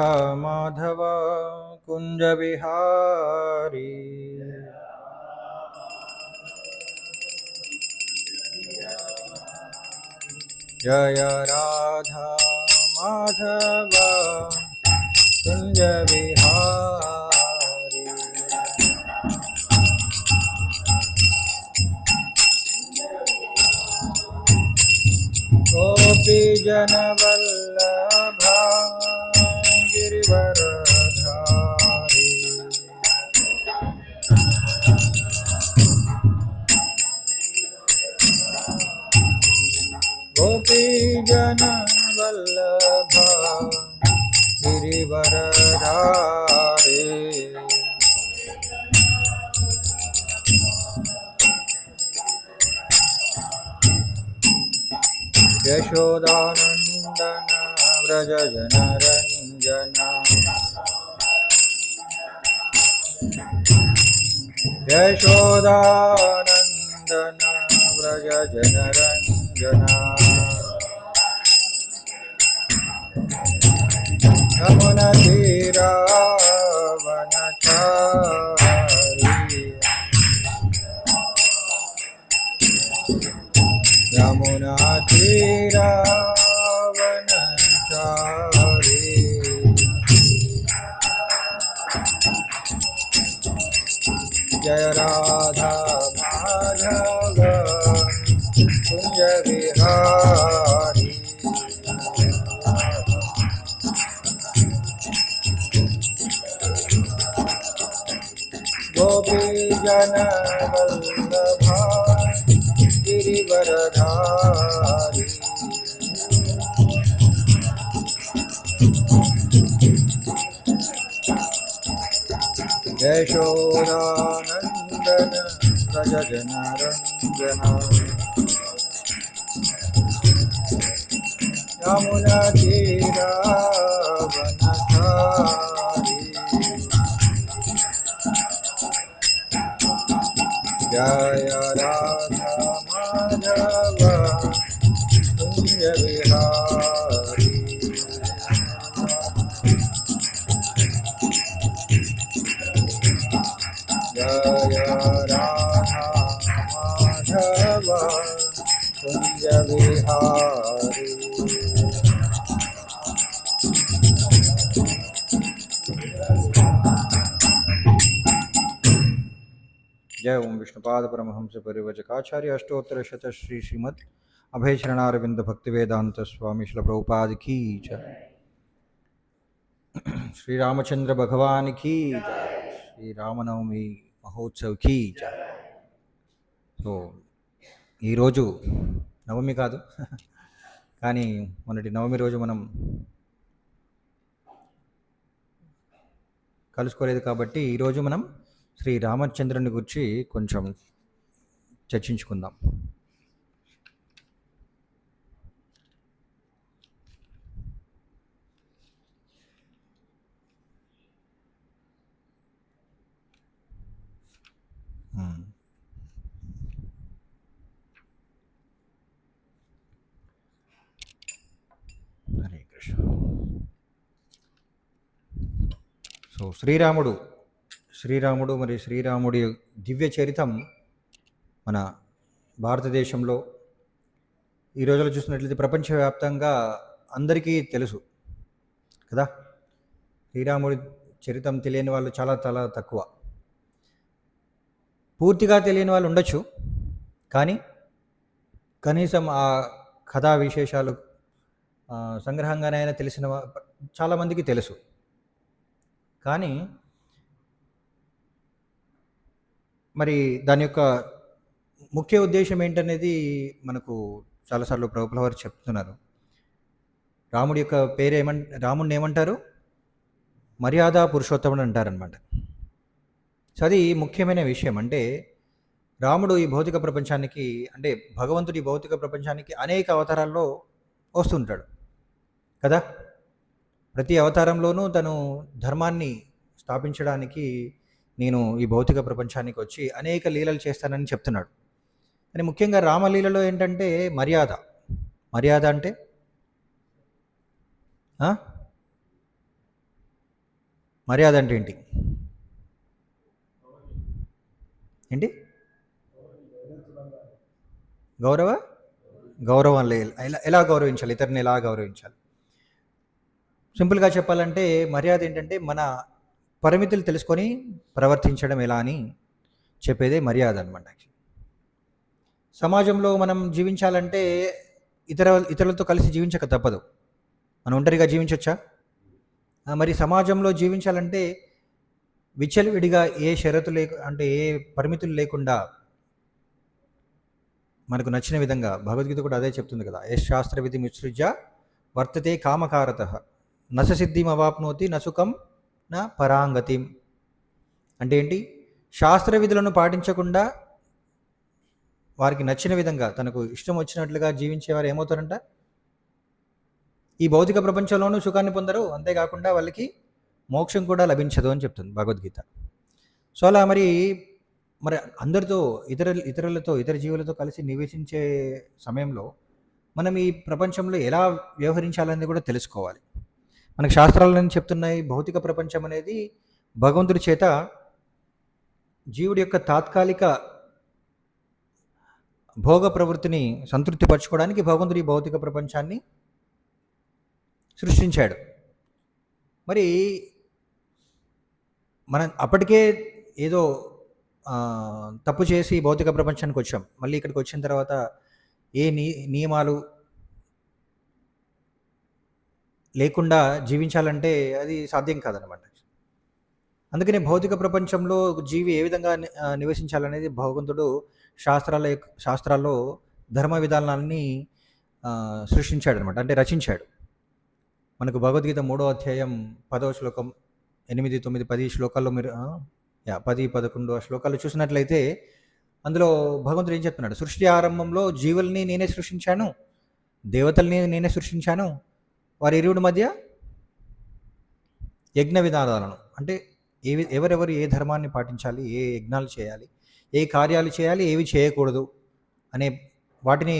माधव कुंज विहारी जय राधा माधव कुंज विहारी। गोपी जन वल्लभा गिरिवरधारी गोपी जन वल्लभा गिरिवरधारी यशोदानंदन व्रज जनरंजन यशोदानंदन व्रज जनरंजन यमुना तीरावनचारी यमुना तीरावनचारी जय राधा माधव कुंज विहारी। गोपी जन वल्लभा गिरिवरधारी यशोदानंदन व्रज जनरंजन यमुना तीरावनचारी जय राधा माधव कुंज विहारी। जय राधा माधव कुंज विहारी। जय ओम विष्णुपाद परमहंस परिव्रजकाचार्य अष्टोत्तर शत श्री श्रीमद अभय शरणारविंद भक्ति वेदांत स्वामी श्रील प्रभुपाद की जय। श्री रामचंद्र भगवान की जय। श्री रामनवमी महोत्सव की जय। సో ఈరోజు నవమి కాదు కానీ మొన్నటి నవమి రోజు మనం కలుసుకోలేదు కాబట్టి ఈరోజు మనం శ్రీ రామచంద్రుని గురించి కొంచెం చర్చించుకుందాం. హరే కృష్ణ. సో శ్రీరాముడు మరి శ్రీరాముడి దివ్య చరితం మన భారతదేశంలో ఈ రోజుల్లో చూసినట్లయితే ప్రపంచవ్యాప్తంగా అందరికీ తెలుసు కదా. శ్రీరాముడి చరితం తెలియని వాళ్ళు చాలా చాలా తక్కువ. పూర్తిగా తెలియని వాళ్ళు ఉండొచ్చు, కానీ కనీసం ఆ కథా విశేషాలు సంగ్రహంగానైనా తెలిసిన చాలామందికి తెలుసు. కానీ మరి దాని యొక్క ముఖ్య ఉద్దేశం ఏంటనేది మనకు చాలాసార్లు ప్రభువుల వారు చెప్తున్నారు. రాముడి యొక్క రాముడిని ఏమంటారు? మర్యాద పురుషోత్తముడు అంటారనమాట. సో అది ముఖ్యమైన విషయం. అంటే రాముడు ఈ భౌతిక ప్రపంచానికి, అంటే భగవంతుడు ఈ భౌతిక ప్రపంచానికి అనేక అవతారాల్లో వస్తుంటాడు కదా. ప్రతి అవతారంలోనూ తను ధర్మాన్ని స్థాపించడానికి నేను ఈ భౌతిక ప్రపంచానికి వచ్చి అనేక లీలలు చేస్తానని చెప్తున్నాడు. కానీ ముఖ్యంగా రామలీలలో ఏంటంటే మర్యాద అంటే మర్యాద అంటే ఏంటి? ఏంటి? గౌరవ గౌరవం ఎలా గౌరవించాలి? ఇతరుని ఎలా గౌరవించాలి? సింపుల్గా చెప్పాలంటే మర్యాద ఏంటంటే మన పరిమితులు తెలుసుకొని ప్రవర్తించడం ఎలా అని చెప్పేదే మర్యాద అనమాట. సమాజంలో మనం జీవించాలంటే ఇతరులతో కలిసి జీవించక తప్పదు. మనం ఒంటరిగా జీవించవచ్చా? మరి సమాజంలో జీవించాలంటే విచ్చలవిడిగా ఏ షరతు అంటే ఏ పరిమితులు లేకుండా మనకు నచ్చిన విధంగా భగవద్గీత కూడా అదే చెప్తుంది కదా, ఏ శాస్త్ర విధి మిశ్రుజ్య వర్తతే కామకారత నససిద్ధిం అవాప్నోతి నసుఖం నా పరాంగతిం. అంటే ఏంటి? శాస్త్ర విధులను పాటించకుండా వారికి నచ్చిన విధంగా తనకు ఇష్టం వచ్చినట్లుగా జీవించేవారు ఏమవుతారంట? ఈ భౌతిక ప్రపంచంలోనూ సుఖాన్ని పొందరు, అంతేకాకుండా వాళ్ళకి మోక్షం కూడా లభించదు అని చెప్తుంది భగవద్గీత. సో అలా మరి అందరితో ఇతరులతో ఇతర జీవులతో కలిసి నివసించే సమయంలో మనం ఈ ప్రపంచంలో ఎలా వ్యవహరించాలనేది కూడా తెలుసుకోవాలి. మనకు శాస్త్రాలను చెప్తున్నాయి, భౌతిక ప్రపంచం అనేది భగవంతుడి చేత జీవుడి యొక్క తాత్కాలిక భోగ ప్రవృత్తిని సంతృప్తిపరచుకోవడానికి భగవంతుడి భౌతిక ప్రపంచాన్ని సృష్టించాడు. మరి మనం అప్పటికే ఏదో తప్పు చేసి భౌతిక ప్రపంచానికి వచ్చాం. మళ్ళీ ఇక్కడికి వచ్చిన తర్వాత ఏ నియమాలు లేకుండా జీవించాలంటే అది సాధ్యం కాదనమాట. అందుకనే భౌతిక ప్రపంచంలో జీవి ఏ విధంగా నివసించాలనేది భగవంతుడు శాస్త్రాల్లో ధర్మ విధానాన్ని సృష్టించాడు అనమాట, అంటే రచించాడు. మనకు భగవద్గీత 3వ అధ్యాయం 10వ శ్లోకం 8, 9, 10 శ్లోకాల్లో మీరు 10, 11 శ్లోకాలు చూసినట్లయితే అందులో భగవంతుడు ఏం చెప్తున్నాడు? సృష్టి ఆరంభంలో జీవుల్ని నేనే సృష్టించాను, దేవతల్ని నేనే సృష్టించాను, వారి ఇరువుడి మధ్య యజ్ఞ విధానాలను, అంటే ఎవరెవరు ఏ ధర్మాన్ని పాటించాలి, ఏ యజ్ఞాలు చేయాలి, ఏ కార్యాలు చేయాలి, ఏవి చేయకూడదు అనే వాటిని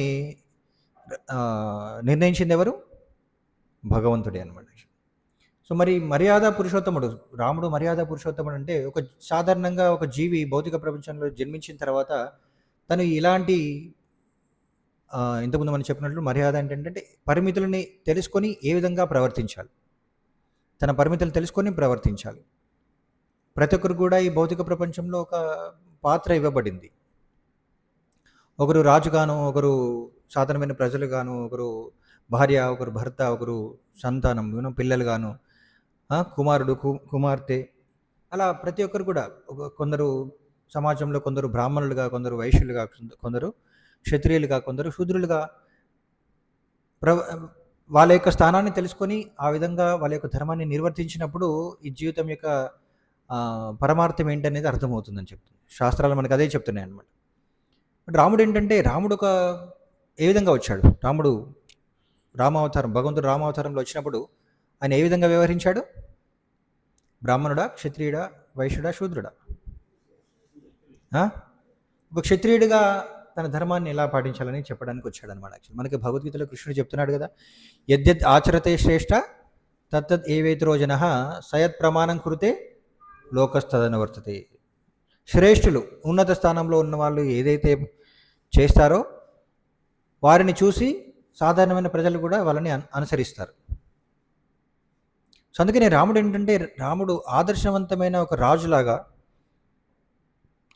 నిర్ణయించింది ఎవరు? భగవంతుడే అనమాట. సో మరి మర్యాద పురుషోత్తముడు, రాముడు మర్యాద పురుషోత్తముడు అంటే సాధారణంగా ఒక జీవి భౌతిక ప్రపంచంలో జన్మించిన తర్వాత తను ఇలాంటి ఇంతకుముందు మనం చెప్పినట్లు మర్యాద ఏంటంటే పరిమితులని తెలుసుకొని ఏ విధంగా ప్రవర్తించాలి, తన పరిమితులు తెలుసుకొని ప్రవర్తించాలి. ప్రతి ఒక్కరు కూడా ఈ భౌతిక ప్రపంచంలో ఒక పాత్ర ఇవ్వబడింది. ఒకరు రాజుగాను, ఒకరు సాధారణమైన ప్రజలుగాను, ఒకరు భార్య, ఒకరు భర్త, ఒకరు సంతానం పిల్లలుగాను, కుమారుడు కుమార్తె, అలా ప్రతి ఒక్కరు కూడా కొందరు సమాజంలో కొందరు బ్రాహ్మణులుగా, కొందరు వైశ్యులుగా, కొందరు క్షత్రియులుగా, కొందరు శూద్రులుగా వాళ్ళ యొక్క స్థానాన్ని తెలుసుకొని ఆ విధంగా వాళ్ళ యొక్క ధర్మాన్ని నిర్వర్తించినప్పుడు ఈ జీవితం యొక్క పరమార్థం ఏంటనేది అర్థమవుతుందని చెప్తుంది శాస్త్రాలు, మనకు అదే చెప్తున్నాయి అన్నమాట. బట్ రాముడు ఏంటంటే రాముడు ఏ విధంగా వచ్చాడు? రామావతారం, భగవంతుడు రామావతారంలో వచ్చినప్పుడు ఆయన ఏ విధంగా వ్యవహరించాడు? బ్రాహ్మణుడా, క్షత్రియుడా, వైశ్యుడా, శూద్రుడా? ఒక క్షత్రియుడిగా తన ధర్మాన్ని ఎలా పాటించాలని చెప్పడానికి వచ్చాడు అనమాట. యాక్చువల్ మనకి భగవద్గీతలో కృష్ణుడు చెప్తున్నాడు కదా, యద్యత్ ఆచరతే శ్రేష్ఠ తత్తద్ ఏవేతరో జనః సయత్ ప్రమాణం కృతే లోకస్తదనువర్తతే. శ్రేష్ఠులు, ఉన్నత స్థానంలో ఉన్న వాళ్ళు ఏదైతే చేస్తారో వారిని చూసి సాధారణమైన ప్రజలు కూడా వాళ్ళని అనుసరిస్తారు. సో అందుకనే రాముడు ఏంటంటే రాముడు ఆదర్శవంతమైన ఒక రాజులాగా,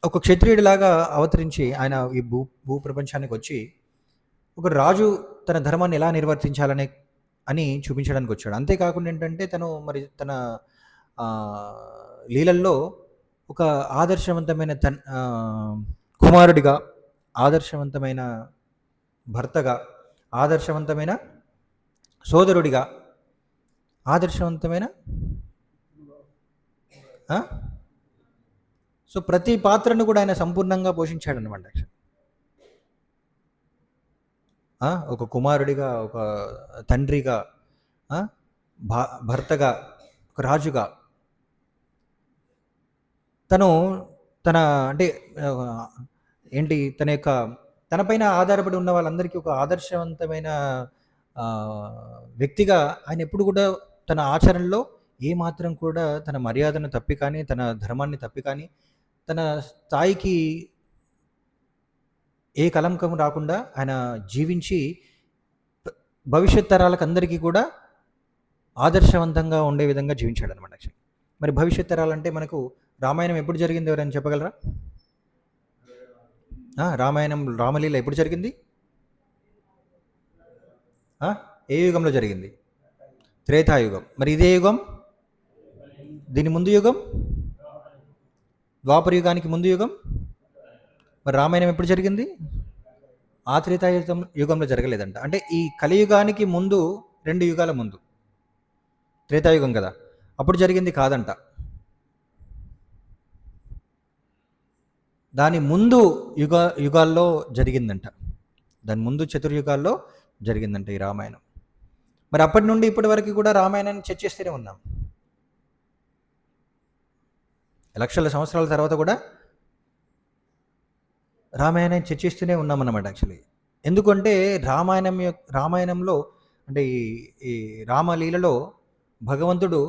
ఒక క్షత్రియుడిలాగా అవతరించి ఆయన ఈ భూ ప్రపంచానికి వచ్చి ఒక రాజు తన ధర్మాన్ని ఎలా నిర్వర్తించాలని చూపించడానికి వచ్చాడు. అంతేకాకుండా ఏంటంటే తను తన లీలల్లో ఒక ఆదర్శవంతమైన కుమారుడిగా, ఆదర్శవంతమైన భర్తగా, ఆదర్శవంతమైన సోదరుడిగా, ఆదర్శవంతమైన సో ప్రతి పాత్రను కూడా ఆయన సంపూర్ణంగా పోషించాడు అనమాట. ఒక కుమారుడిగా, ఒక తండ్రిగా, భర్తగా, ఒక రాజుగా తన అంటే ఏంటి తనపైన ఆధారపడి ఉన్న వాళ్ళందరికీ ఒక ఆదర్శవంతమైన వ్యక్తిగా ఆయన ఎప్పుడు కూడా తన ఆచరణలో ఏమాత్రం కూడా తన మర్యాదను తప్పి కానీ, తన ధర్మాన్ని తప్పి కానీ, తన స్థాయికి ఏ కళంకం రాకుండా ఆయన జీవించి భవిష్యత్ తరాలకందరికీ కూడా ఆదర్శవంతంగా ఉండే విధంగా జీవించాడనమాట యాక్చువల్లీ. మరి భవిష్యత్ తరాలంటే మనకు రామాయణం ఎప్పుడు జరిగింది ఎవరైనా చెప్పగలరా? రామాయణం రామలీల ఎప్పుడు జరిగింది? ఏ యుగంలో జరిగింది? త్రేతాయుగం. మరి ఇదే యుగం? దీని ముందు యుగం? ద్వాపర యుగానికి ముందు యుగం. మరి రామాయణం ఎప్పుడు జరిగింది? ఆ యుగంలో జరగలేదంట. అంటే ఈ కలియుగానికి ముందు 2 యుగాల ముందు, త్రేతాయుగం కదా, అప్పుడు జరిగింది కాదంట. దాని ముందు యుగాల్లో జరిగిందంట. దాని ముందు చతుర్యుగాల్లో జరిగిందంట ఈ రామాయణం. మరి అప్పటి నుండి ఇప్పటి వరకు కూడా రామాయణాన్ని చర్చిస్తూనే ఉన్నాం. లక్షల సంవత్సరాల తర్వాత కూడా రామాయణాన్ని చర్చిస్తూనే ఉన్నామన్నమాట యాక్చువల్లీ. ఎందుకంటే రామాయణంలో అంటే ఈ రామలీలలో భగవంతుడు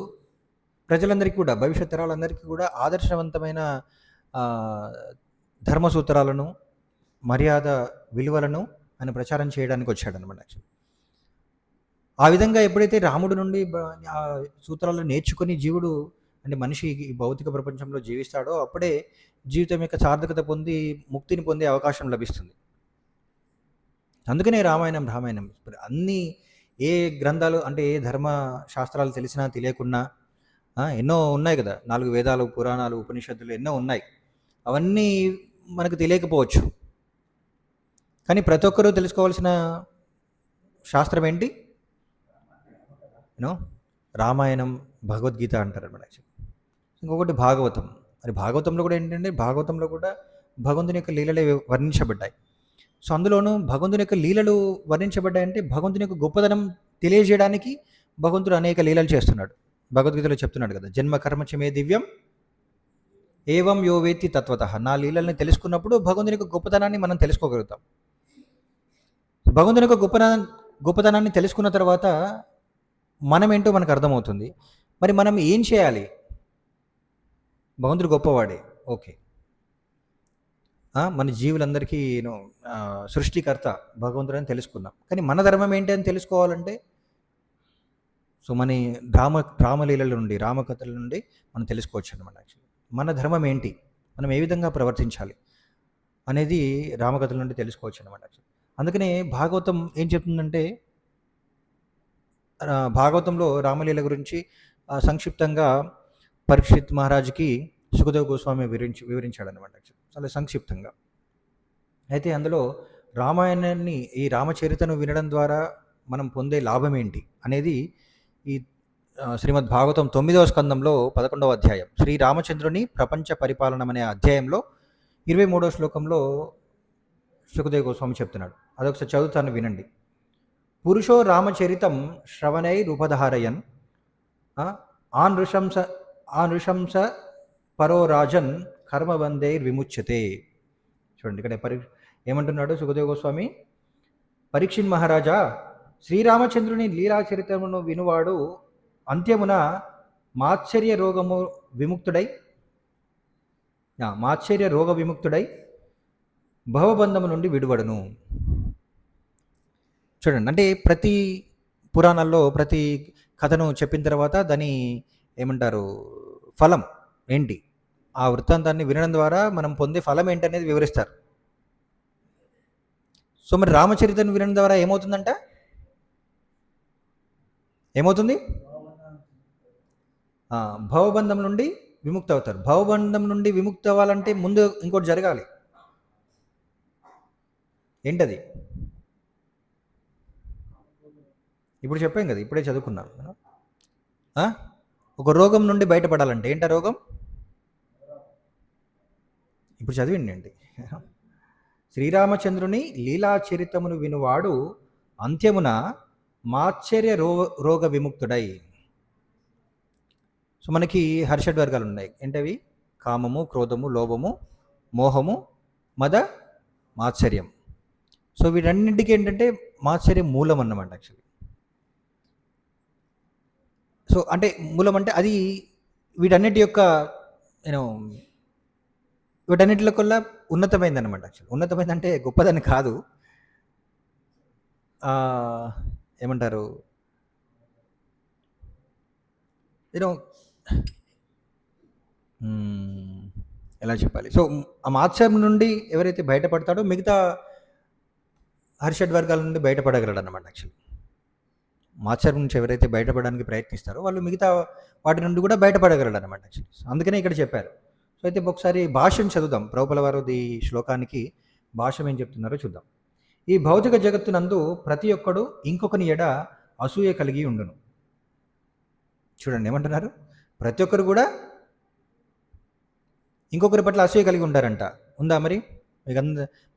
ప్రజలందరికీ కూడా, భవిష్యత్ తరాలందరికీ కూడా ఆదర్శవంతమైన ధర్మ సూత్రాలను, మర్యాద విలువలను ఆయన ప్రచారం చేయడానికి వచ్చాడనమాట యాక్చువల్లీ. ఆ విధంగా ఎప్పుడైతే రాముడి నుండి ఆ సూత్రాలను నేర్చుకొని జీవుడు అంటే మనిషి ఈ భౌతిక ప్రపంచంలో జీవిస్తాడో అప్పుడే జీవితం యొక్క సార్థకత పొంది ముక్తిని పొందే అవకాశం లభిస్తుంది. అందుకనే రామాయణం అన్ని ఏ గ్రంథాలు అంటే ఏ ధర్మ శాస్త్రాలు తెలిసినా తెలియకున్నా ఎన్నో ఉన్నాయి కదా, 4 వేదాలు, పురాణాలు, ఉపనిషత్తులు ఎన్నో ఉన్నాయి. అవన్నీ మనకు తెలియకపోవచ్చు, కానీ ప్రతి ఒక్కరూ తెలుసుకోవాల్సిన శాస్త్రం ఏంటి? రామాయణం, భగవద్గీత అంటారు అన్నమాట. ఇంకొకటి భాగవతం. మరి భాగవతంలో కూడా ఏంటంటే, భాగవతంలో కూడా భగవంతుని యొక్క లీలలే వర్ణించబడ్డాయి. సో అందులోనూ భగవంతుని యొక్క లీలలు వర్ణించబడ్డాయంటే భగవంతుని యొక్క గొప్పదనం తెలియజేయడానికి భగవంతుడు అనేక లీలలు చేస్తున్నాడు. భగవద్గీతలో చెప్తున్నాడు కదా, జన్మ కర్మచమే దివ్యం ఏవం యో వేత్తి తత్వతః. నా లీలల్ని తెలుసుకున్నప్పుడు భగవంతుని యొక్క గొప్పతనాన్ని మనం తెలుసుకోగలుగుతాం. భగవంతుని యొక్క గొప్పతనాన్ని తెలుసుకున్న తర్వాత మనం ఏంటో మనకు అర్థమవుతుంది. మరి మనం ఏం చేయాలి? భగవంతుడు గొప్పవాడే, ఓకే. మన జీవులందరికీ సృష్టికర్త భగవంతుడు అని తెలుసుకున్నాం, కానీ మన ధర్మం ఏంటి అని తెలుసుకోవాలంటే సో మన రామలీలల నుండి, రామకథల నుండి మనం తెలుసుకోవచ్చు అనమాట. యాక్చువల్లీ మన ధర్మం ఏంటి, మనం ఏ విధంగా ప్రవర్తించాలి అనేది రామకథల నుండి తెలుసుకోవచ్చు అనమాట. అందుకనే భాగవతం ఏం చెప్తుందంటే, భాగవతంలో రామలీల గురించి సంక్షిప్తంగా పరీక్షిత్ మహారాజుకి సుఖదేవ్ గోస్వామి వివరించాడనమాట, చాలా సంక్షిప్తంగా. అయితే అందులో రామాయణాన్ని, ఈ రామచరితను వినడం ద్వారా మనం పొందే లాభం ఏంటి అనేది ఈ శ్రీమద్ భాగవతం 9వ స్కందంలో 11వ అధ్యాయం శ్రీరామచంద్రుని ప్రపంచ పరిపాలనం అనే అధ్యాయంలో 23వ శ్లోకంలో సుఖదేవ్ గోస్వామి చెప్తున్నాడు. అదొకసారి చదువుతాను, వినండి. పురుషో రామచరితం శ్రవణైరుపధారయన్ ఆ నృశంస పరో రాజన్ కర్మబంధైర్ విముచ్యతే. చూడండి ఇక్కడ ఏమంటున్నాడు సుఖదేవ్ గోస్వామి, పరీక్షిత్ మహారాజా, శ్రీరామచంద్రుని లీలాచరితమును వినువాడు అంత్యమున మాత్సర్య రోగ విముక్తుడై భవబంధము నుండి విడువడును. చూడండి, అంటే ప్రతి పురాణాల్లో ప్రతి కథను చెప్పిన తర్వాత దాని ఏమంటారు, ఫలం ఏంటి, ఆ వృత్తాంతాన్ని వినడం ద్వారా మనం పొందే ఫలం ఏంటనేది వివరిస్తారు. సో మరి రామచరితను వినడం ద్వారా ఏమవుతుందంట? ఏమవుతుంది? భవబంధం నుండి విముక్తి అవుతారు. భవబంధం నుండి విముక్తి అవ్వాలంటే ముందు ఇంకోటి జరగాలి. ఏంటది? ఇప్పుడు చెప్పాం కదా, ఇప్పుడే చదువుకున్నాం. ఒక రోగం నుండి బయటపడాలంటే ఏంటా రోగం? ఇప్పుడు చదివిండి అండి. శ్రీరామచంద్రుని లీలాచరితమును వినువాడు అంత్యమున మాత్సర్య రోగ విముక్తుడై. సో మనకి హర్షడ్ వర్గాలు ఉన్నాయి. ఏంటవి? కామము, క్రోధము, లోభము, మోహము, మద, మాత్సర్యం. సో వీటన్నింటికి ఏంటంటే మాత్సర్యం మూలం అన్నమాట యాక్చువల్లీ. సో సో అంటే మూలం అంటే అది వీటన్నిటి యొక్క నేను వీటన్నిటిలో కల్లా ఉన్నతమైందనమాట. యాక్చువల్ ఉన్నతమైందంటే గొప్పదని కాదు. ఏమంటారు యూనో ఎలా చెప్పాలి? సో ఆ మాత్సర్యం నుండి ఎవరైతే బయటపడతాడో మిగతా హర్షడ్ వర్గాల నుండి బయటపడగలడన్నమాట. యాక్చువల్లీ మాత్సర్యం నుంచి ఎవరైతే బయటపడడానికి ప్రయత్నిస్తారో వాళ్ళు మిగతా వాటి నుండి కూడా బయటపడగలడన్నమాట. యాక్చువల్లీ అందుకనే ఇక్కడ చెప్పారు. సో అయితే ఒకసారి భాష్యం చదువుదాం. ప్రభువుల వారు ఈ శ్లోకానికి భాష్యం ఏం చెప్తున్నారో చూద్దాం. ఈ భౌతిక జగత్తునందు ప్రతి ఒక్కడు ఇంకొకని ఎడ అసూయ కలిగి ఉండును. చూడండి ఏమంటున్నారు, ప్రతి ఒక్కరు కూడా ఇంకొకరి పట్ల అసూయ కలిగి ఉంటారంట. ఉందా మరి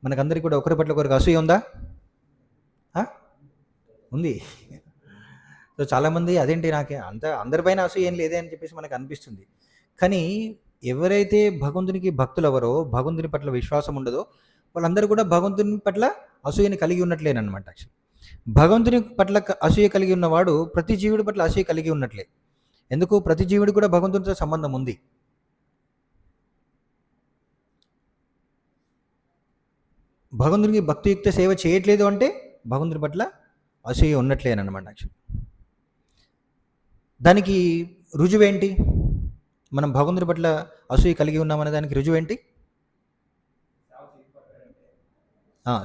మనకందరికి కూడా ఒకరి పట్ల ఒకరికి అసూయ ఉందా? ఉంది. సో చాలామంది అదేంటి నాకే అందరిపైన అసూయ ఏం లేదే అని చెప్పేసి మనకు అనిపిస్తుంది. కానీ ఎవరైతే భగవంతునికి భక్తులెవరో, భగవంతుని పట్ల విశ్వాసం ఉండదో వాళ్ళందరూ కూడా భగవంతుని పట్ల అసూయని కలిగి ఉన్నట్లేనమాట. యాక్చువల్లీ భగవంతుని పట్ల అసూయ కలిగి ఉన్నవాడు ప్రతి జీవుడి పట్ల అసూయ కలిగి ఉన్నట్లే. ఎందుకు? ప్రతి జీవుడి కూడా భగవంతునితో సంబంధం ఉంది. భగవంతునికి భక్తియుక్త సేవ చేయట్లేదు అంటే భగవంతుని పట్ల అసూయ ఉన్నట్లేనమాట. యాక్చువల్లీ దానికి రుజువేంటి? మనం భగవంతుని పట్ల అసూయ కలిగి ఉన్నామనే దానికి రుజువేంటి?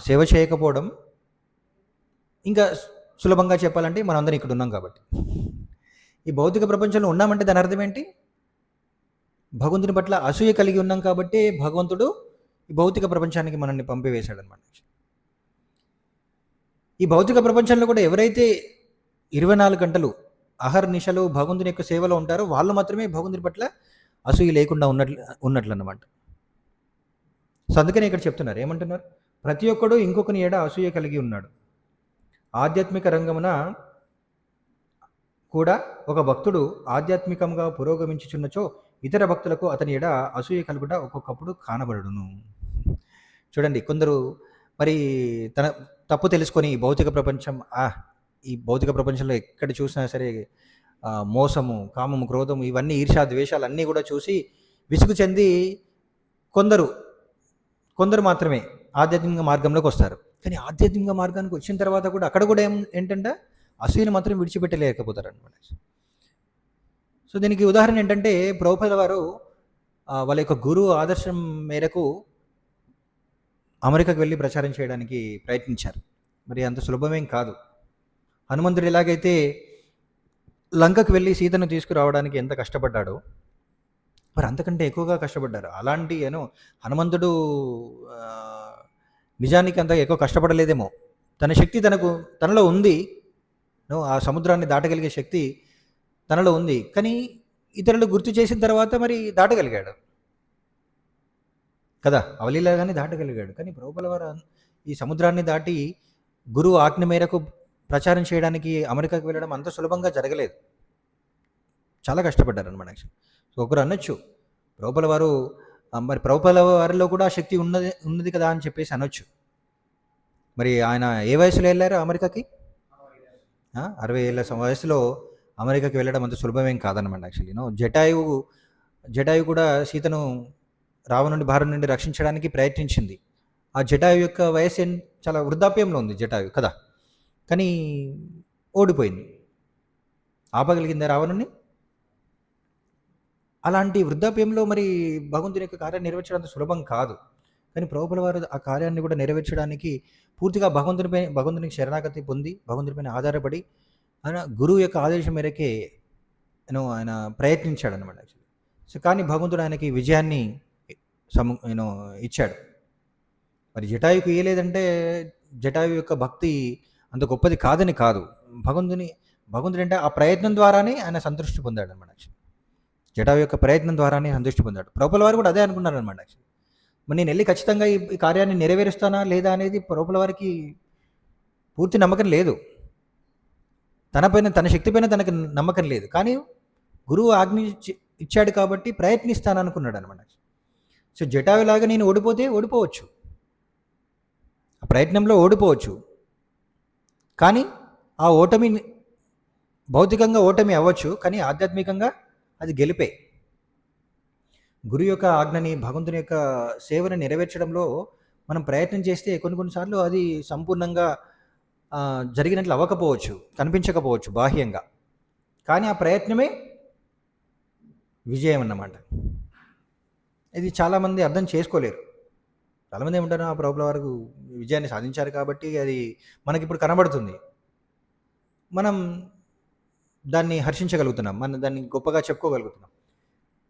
సేవ చేయకపోవడం. ఇంకా సులభంగా చెప్పాలంటే మనం అందరం ఇక్కడ ఉన్నాం కాబట్టి. ఈ భౌతిక ప్రపంచంలో ఉన్నామంటే దాని అర్థం ఏంటి? భగవంతుని పట్ల అసూయ కలిగి ఉన్నాం కాబట్టి భగవంతుడు ఈ భౌతిక ప్రపంచానికి మనల్ని పంపివేశాడు అనమాట. ఈ భౌతిక ప్రపంచంలో కూడా ఎవరైతే 24 గంటలు అహర్నిశలు భగవంతుని యొక్క సేవలో ఉంటారో వాళ్ళు మాత్రమే భగవంతుని పట్ల అసూయ లేకుండా ఉన్నట్లు అన్నమాట. సో అందుకని ఇక్కడ చెప్తున్నారు, ఏమంటున్నారు? ప్రతి ఒక్కడు ఇంకొకని ఎడ అసూయ కలిగి ఉన్నాడు. ఆధ్యాత్మిక రంగమున కూడా ఒక భక్తుడు ఆధ్యాత్మికంగా పురోగమించుచున్నచో ఇతర భక్తులకు అతని ఎడ అసూయ కలుగుట ఒక్కొక్కప్పుడు కానబడును. చూడండి, కొందరు మరి తన తప్పు తెలుసుకొని ఈ భౌతిక ప్రపంచంలో ఎక్కడ చూసినా సరే మోసము, కామము, క్రోధము, ఇవన్నీ ఈర్ష్య, ద్వేషాలు అన్నీ కూడా చూసి విసుగు చెంది కొందరు మాత్రమే ఆధ్యాత్మిక మార్గంలోకి వస్తారు. కానీ ఆధ్యాత్మిక మార్గానికి వచ్చిన తర్వాత కూడా అక్కడ కూడా ఏంటంటే అసూయను మాత్రం విడిచిపెట్టలేకపోతారు అనమాట. సో దీనికి ఉదాహరణ ఏంటంటే ప్రభుపాదుల వారు వాళ్ళ యొక్క గురువు ఆదర్శం మేరకు అమెరికాకు వెళ్ళి ప్రచారం చేయడానికి ప్రయత్నించారు. మరి అంత సులభమేం కాదు. హనుమంతుడు ఎలాగైతే లంకకు వెళ్ళి సీతను తీసుకురావడానికి ఎంత కష్టపడ్డాడో మరి అంతకంటే ఎక్కువగా కష్టపడ్డారు. అలాంటి హనుమంతుడు నిజానికి అంత ఎక్కువ కష్టపడలేదేమో. తన శక్తి తనలో ఉంది. ఆ సముద్రాన్ని దాటగలిగే శక్తి తనలో ఉంది. కానీ ఇతరులు గుర్తు చేసిన తర్వాత మరి దాటగలిగాడు కదా, అవలీలాగానే దాటగలిగాడు. కానీ ప్రభుపాదుల వారు ఈ సముద్రాన్ని దాటి గురువు ఆజ్ఞ మేరకు ప్రచారం చేయడానికి అమెరికాకు వెళ్ళడం అంత సులభంగా జరగలేదు. చాలా కష్టపడ్డారు అనమాట. సో ఒకరు అనొచ్చు, ప్రభుపాదుల వారు మరి ప్రభుపాదుల వారిలో కూడా శక్తి ఉన్నది కదా అని చెప్పేసి అనొచ్చు. మరి ఆయన ఏ వయసులో వెళ్ళారు అమెరికాకి? 60 ఏళ్ళ వయసులో అమెరికాకి వెళ్ళడం అంత సులభమేం కాదనమాట. యాక్చువల్లీ జటాయు కూడా సీతను రావణుడి భారం నుండి రక్షించడానికి ప్రయత్నించింది. ఆ జటాయు యొక్క వయసు చాలా వృద్ధాప్యంలో ఉంది జటాయు కదా, కానీ ఓడిపోయింది. ఆపగలిగిందా రావణుని? అలాంటి వృద్ధాప్యంలో మరి భగవంతుని యొక్క కార్యాన్ని నెరవేర్చడం సులభం కాదు. కానీ ప్రభుపాదుల వారు ఆ కార్యాన్ని కూడా నెరవేర్చడానికి పూర్తిగా భగవంతునికి శరణాగతి పొంది భగవంతునిపైన ఆధారపడి ఆయన గురువు యొక్క ఆదేశం మేరకే ఆయన ప్రయత్నించాడు అనమాట. సో కానీ భగవంతుడు ఆయనకి విజయాన్ని ఇచ్చాడు. మరి జటాయుకు ఇయ్యలేదంటే జటాయు యొక్క భక్తి అంత గొప్పది కాదని కాదు. భగవంతుడు అంటే ఆ ప్రయత్నం ద్వారానే ఆయన సంతృష్టి పొందాడు అనమాట. జటాయు యొక్క ప్రయత్నం ద్వారానే సంతృష్టి పొందాడు. ప్రభుపాదుల వారు కూడా అదే అనుకున్నారు అనమాట. మరి నేను వెళ్ళి ఖచ్చితంగా ఈ కార్యాన్ని నెరవేరుస్తానా లేదా అనేది ప్రభుపాదుల వారికి పూర్తి నమ్మకం లేదు. తన శక్తి పైన తనకు నమ్మకం లేదు. కానీ గురువు ఆజ్ఞ ఇచ్చాడు కాబట్టి ప్రయత్నిస్తాననుకున్నాడు అనమాట. సో జటాయులాగా నేను ఓడిపోవచ్చు, ఆ ప్రయత్నంలో ఓడిపోవచ్చు. కానీ ఆ ఓటమి భౌతికంగా ఓటమి అవ్వచ్చు, కానీ ఆధ్యాత్మికంగా అది గెలిపే. గురు యొక్క ఆజ్ఞని, భగవంతుని యొక్క సేవను నెరవేర్చడంలో మనం ప్రయత్నం చేస్తే కొన్ని సార్లు అది సంపూర్ణంగా జరిగినట్లు అవ్వకపోవచ్చు, కనిపించకపోవచ్చు బాహ్యంగా. కానీ ఆ ప్రయత్నమే విజయం అన్నమాట. ఇది చాలామంది అర్థం చేసుకోలేరు. చాలామంది ఏమంటారు, ఆ ప్రభుల వారు విజయాన్ని సాధించారు కాబట్టి అది మనకిప్పుడు కనబడుతుంది, మనం దాన్ని హర్షించగలుగుతున్నాం, మనం దాన్ని గొప్పగా చెప్పుకోగలుగుతున్నాం.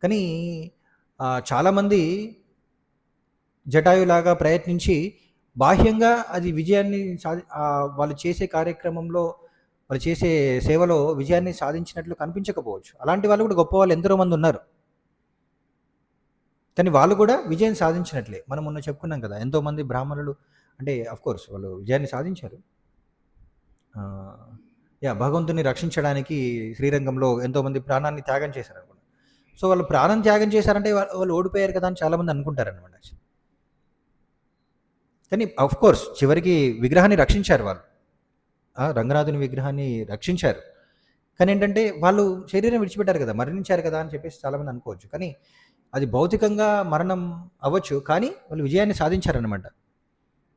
కానీ చాలామంది జటాయులాగా ప్రయత్నించి బాహ్యంగా అది విజయాన్ని వాళ్ళు చేసే కార్యక్రమంలో, వాళ్ళు చేసే సేవలో విజయాన్ని సాధించినట్లు కనిపించకపోవచ్చు. అలాంటి వాళ్ళు కూడా గొప్ప వాళ్ళు ఎందరో మంది ఉన్నారు. కానీ వాళ్ళు కూడా విజయం సాధించినట్లే. మనం మొన్న చెప్పుకున్నాం కదా, ఎంతోమంది బ్రాహ్మణులు అంటే అఫ్కోర్స్ వాళ్ళు విజయాన్ని సాధించారు. భగవంతుని రక్షించడానికి శ్రీరంగంలో ఎంతోమంది ప్రాణాన్ని త్యాగం చేశారనమాట. సో వాళ్ళు ప్రాణం త్యాగం చేశారంటే వాళ్ళు ఓడిపోయారు కదా అని చాలామంది అనుకుంటారనమాట. కానీ అఫ్కోర్స్ చివరికి విగ్రహాన్ని రక్షించారు వాళ్ళు, రంగనాథుని విగ్రహాన్ని రక్షించారు. కానీ ఏంటంటే వాళ్ళు శరీరం విడిచిపెట్టారు కదా, మరణించారు కదా అని చెప్పేసి చాలామంది అనుకోవచ్చు. కానీ అది భౌతికంగా మరణం అవ్వచ్చు, కానీ వాళ్ళు విజయాన్ని సాధించారనమాట.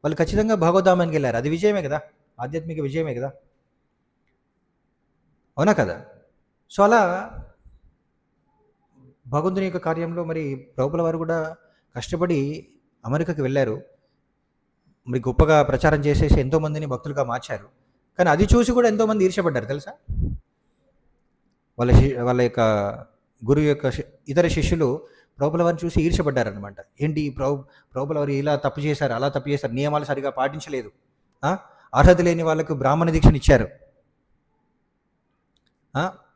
వాళ్ళు ఖచ్చితంగా భగవద్ధామానికి వెళ్ళారు. అది విజయమే కదా, ఆధ్యాత్మిక విజయమే కదా, అవునా కదా? సో అలా భగవంతుని యొక్క కార్యంలో మరి ప్రభుల వారు కూడా కష్టపడి అమెరికాకి వెళ్ళారు. మరి గొప్పగా ప్రచారం చేసేసి ఎంతోమందిని భక్తులుగా మార్చారు. కానీ అది చూసి కూడా ఎంతోమంది ఈర్ష్యపడ్డారు తెలుసా? వాళ్ళ యొక్క గురువు యొక్క ఇతర శిష్యులు ప్రభుల వారిని చూసి ఈర్ష్యపడ్డారనమాట. ఏంటి ప్రభుల వారు ఇలా తప్పు చేశారు, అలా తప్పు చేశారు, నియమాలు సరిగా పాటించలేదు, అర్హత లేని వాళ్ళకు బ్రాహ్మణ దీక్షను ఇచ్చారు,